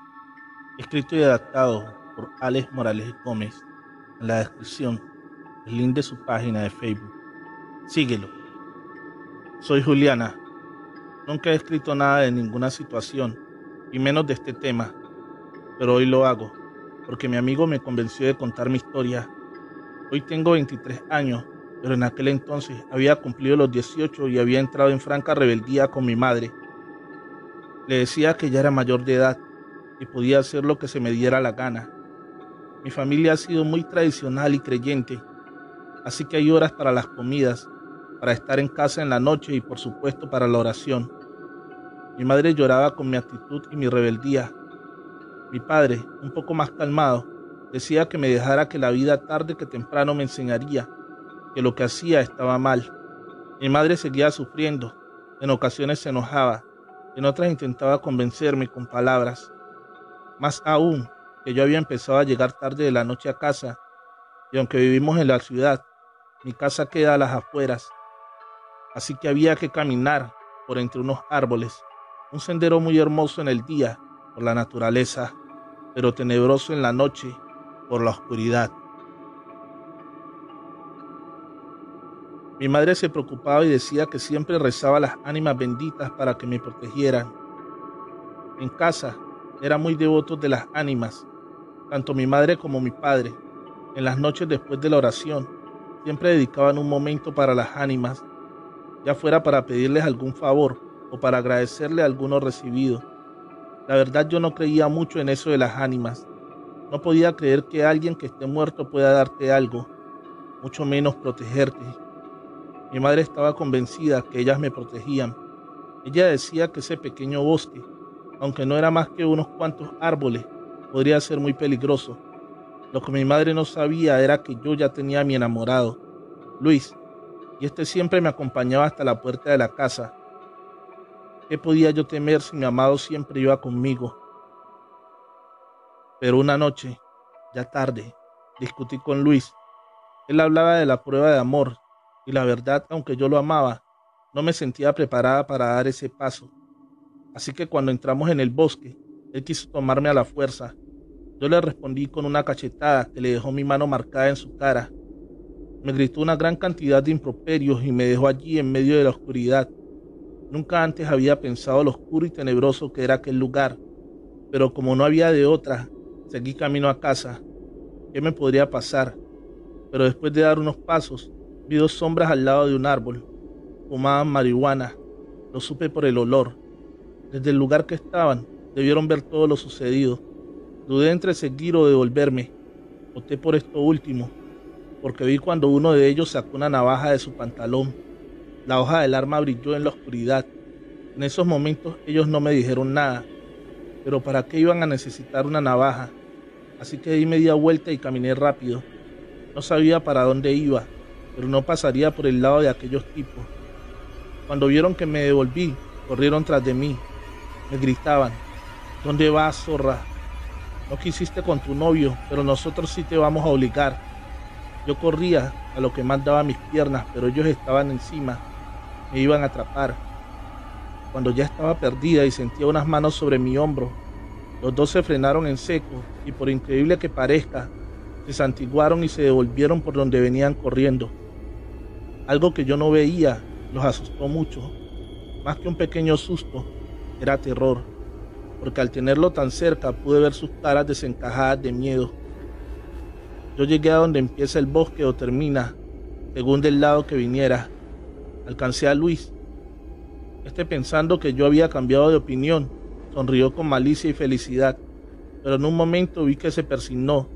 escrito y adaptado por Alex Morales Gómez. En la descripción, el link de su página de Facebook. Síguelo. Soy Juliana. Nunca he escrito nada de ninguna situación, y menos de este tema, pero hoy lo hago, porque mi amigo me convenció de contar mi historia. Hoy tengo 23 años, pero en aquel entonces había cumplido los 18 y había entrado en franca rebeldía con mi madre. Le decía que ya era mayor de edad y podía hacer lo que se me diera la gana. Mi familia ha sido muy tradicional y creyente, así que hay horas para las comidas, para estar en casa en la noche y por supuesto para la oración. Mi madre lloraba con mi actitud y mi rebeldía. Mi padre, un poco más calmado, decía que me dejara, que la vida tarde que temprano me enseñaría que lo que hacía estaba mal. Mi madre seguía sufriendo, en ocasiones se enojaba, en otras intentaba convencerme con palabras. Más aún, que yo había empezado a llegar tarde de la noche a casa, y aunque vivimos en la ciudad, mi casa queda a las afueras, así que había que caminar por entre unos árboles, un sendero muy hermoso en el día por la naturaleza, pero tenebroso en la noche por la oscuridad. Mi madre se preocupaba y decía que siempre rezaba a las ánimas benditas para que me protegieran. En casa eran muy devotos de las ánimas, tanto mi madre como mi padre. En las noches después de la oración, siempre dedicaban un momento para las ánimas, ya fuera para pedirles algún favor o para agradecerle alguno recibido. La verdad, yo no creía mucho en eso de las ánimas. No podía creer que alguien que esté muerto pueda darte algo, mucho menos protegerte. Mi madre estaba convencida que ellas me protegían. Ella decía que ese pequeño bosque, aunque no era más que unos cuantos árboles, podría ser muy peligroso. Lo que mi madre no sabía era que yo ya tenía a mi enamorado, Luis, y este siempre me acompañaba hasta la puerta de la casa. ¿Qué podía yo temer si mi amado siempre iba conmigo? Pero una noche, ya tarde, discutí con Luis. Él hablaba de la prueba de amor, y la verdad, aunque yo lo amaba, no me sentía preparada para dar ese paso. Así que cuando entramos en el bosque, él quiso tomarme a la fuerza. Yo le respondí con una cachetada que le dejó mi mano marcada en su cara. Me gritó una gran cantidad de improperios y me dejó allí en medio de la oscuridad. Nunca antes había pensado lo oscuro y tenebroso que era aquel lugar, pero como no había de otra, seguí camino a casa. ¿Qué me podría pasar? Pero después de dar unos pasos, vi dos sombras al lado de un árbol. fumaban marihuana. Lo supe por el olor. Desde el lugar que estaban, debieron ver todo lo sucedido. Dudé entre seguir o devolverme. Opté por esto último, porque vi cuando uno de ellos sacó una navaja de su pantalón. La hoja del arma brilló en la oscuridad. En esos momentos ellos no me dijeron nada, pero ¿para qué iban a necesitar una navaja? Así que di media vuelta y caminé rápido. No sabía para dónde iba, pero no pasaría por el lado de aquellos tipos. Cuando vieron que me devolví, corrieron tras de mí. Me gritaban: ¿dónde vas, zorra? No quisiste con tu novio, pero nosotros sí te vamos a obligar. Yo corría a lo que más daba mis piernas, pero ellos estaban encima. Me iban a atrapar. Cuando ya estaba perdida y sentía unas manos sobre mi hombro, los dos se frenaron en seco y, por increíble que parezca, se santiguaron y se devolvieron por donde venían corriendo. Algo que yo no veía los asustó mucho. Más que un pequeño susto, era terror, porque al tenerlo tan cerca pude ver sus caras desencajadas de miedo. Yo llegué a donde empieza el bosque o termina, según del lado que viniera. Alcancé a Luis. Pensando que yo había cambiado de opinión, sonrió con malicia y felicidad, pero en un momento vi que se persignó.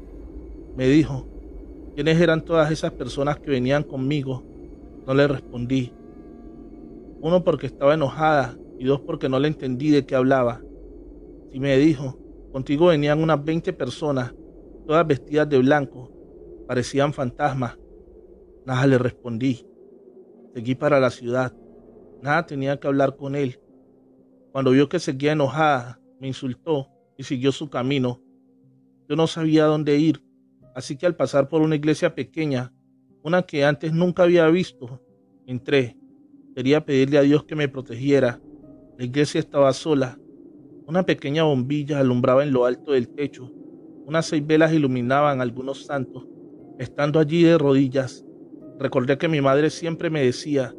Me dijo: ¿quiénes eran todas esas personas que venían conmigo? No le respondí. Uno, porque estaba enojada, y dos, porque no le entendí de qué hablaba. Sí, me dijo: contigo venían unas 20 personas, todas vestidas de blanco, parecían fantasmas. Nada, le respondí. Seguí para la ciudad. Nada tenía que hablar con él. Cuando vio que seguía enojada, me insultó y siguió su camino. Yo no sabía dónde ir, así que al pasar por una iglesia pequeña, una que antes nunca había visto, entré. Quería pedirle a Dios que me protegiera. La iglesia estaba sola. Una pequeña bombilla alumbraba en lo alto del techo. Unas 6 velas iluminaban algunos santos. Estando allí de rodillas, recordé que mi madre siempre me decía: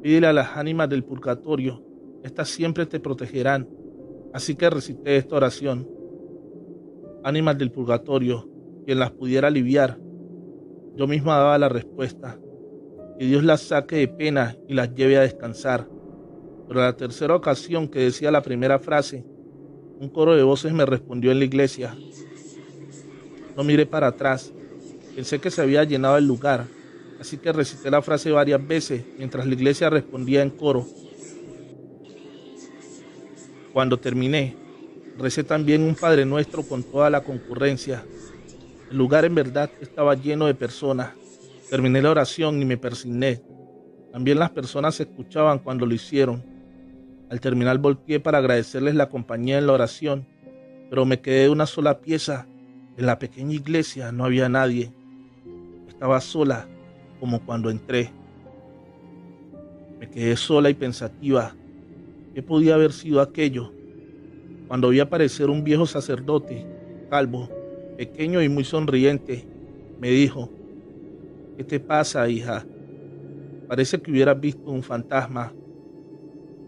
pídele a las ánimas del purgatorio, estas siempre te protegerán. Así que recité esta oración: ánimas del purgatorio, quien las pudiera aliviar. Yo misma daba la respuesta: que Dios las saque de pena y las lleve a descansar. Pero a la tercera ocasión que decía la primera frase, un coro de voces me respondió en la iglesia. No miré para atrás, pensé que se había llenado el lugar, así que recité la frase varias veces mientras la iglesia respondía en coro. Cuando terminé, recé también un Padre Nuestro con toda la concurrencia. El lugar en verdad estaba lleno de personas. Terminé la oración y me persigné. También las personas se escuchaban cuando lo hicieron. Al terminar volteé para agradecerles la compañía en la oración, pero me quedé de una sola pieza. En la pequeña iglesia no había nadie. Estaba sola, como cuando entré. Me quedé sola y pensativa. ¿Qué podía haber sido aquello? Cuando vi aparecer un viejo sacerdote, calvo, pequeño y muy sonriente, me dijo: ¿qué te pasa, hija? Parece que hubieras visto un fantasma.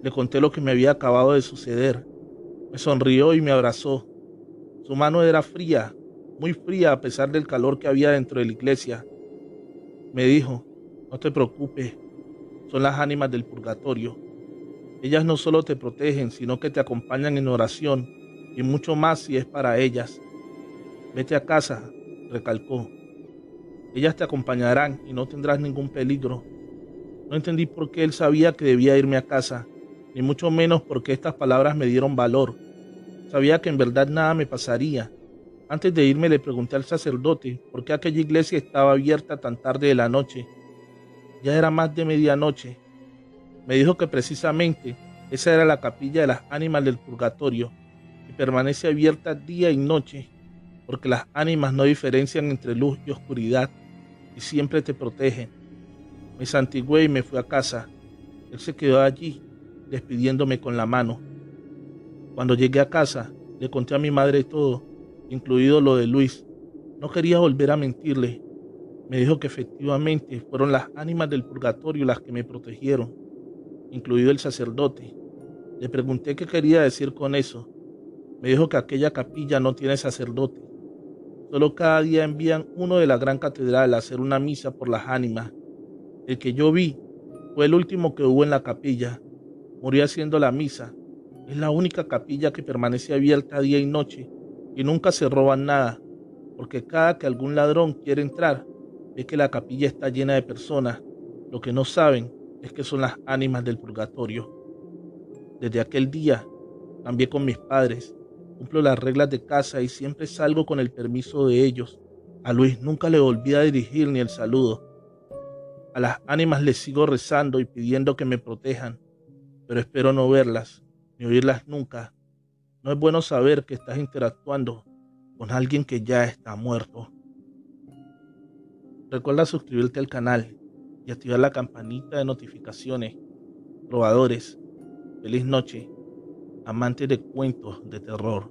Le conté lo que me había acabado de suceder. Me sonrió y me abrazó. Su mano era fría, muy fría a pesar del calor que había dentro de la iglesia. Me dijo: no te preocupes, son las ánimas del purgatorio. Ellas no solo te protegen, sino que te acompañan en oración y mucho más si es para ellas. Vete a casa, recalcó. Ellas te acompañarán y no tendrás ningún peligro. No entendí por qué él sabía que debía irme a casa, ni mucho menos porque estas palabras me dieron valor. Sabía que en verdad nada me pasaría. Antes de irme le pregunté al sacerdote por qué aquella iglesia estaba abierta tan tarde de la noche. Ya era más de medianoche. Me dijo que precisamente esa era la capilla de las ánimas del purgatorio, y permanece abierta día y noche, porque las ánimas no diferencian entre luz y oscuridad, y siempre te protegen. Me santigué y me fui a casa. Él se quedó allí, despidiéndome con la mano. Cuando llegué a casa, le conté a mi madre todo, incluido lo de Luis. No quería volver a mentirle. Me dijo que efectivamente fueron las ánimas del purgatorio las que me protegieron, incluido el sacerdote. Le pregunté qué quería decir con eso. Me dijo que aquella capilla no tiene sacerdote. Solo cada día envían uno de la gran catedral a hacer una misa por las ánimas. El que yo vi Fue el último que hubo en la capilla. Murió haciendo la misa. Es la única capilla que permanece abierta día y noche y nunca se roban nada, porque cada que algún ladrón quiere entrar, ve que la capilla está llena de personas. Lo que no saben es que son las ánimas del purgatorio. Desde aquel día cambié con mis padres, cumplo las reglas de casa y siempre salgo con el permiso de ellos. A Luis nunca le volví a dirigir ni el saludo. A las ánimas les sigo rezando y pidiendo que me protejan, pero espero no verlas ni oírlas nunca. No es bueno saber que estás interactuando con alguien que ya está muerto. Recuerda suscribirte al canal y activar la campanita de notificaciones. Trovadores, feliz noche, amantes de cuentos de terror.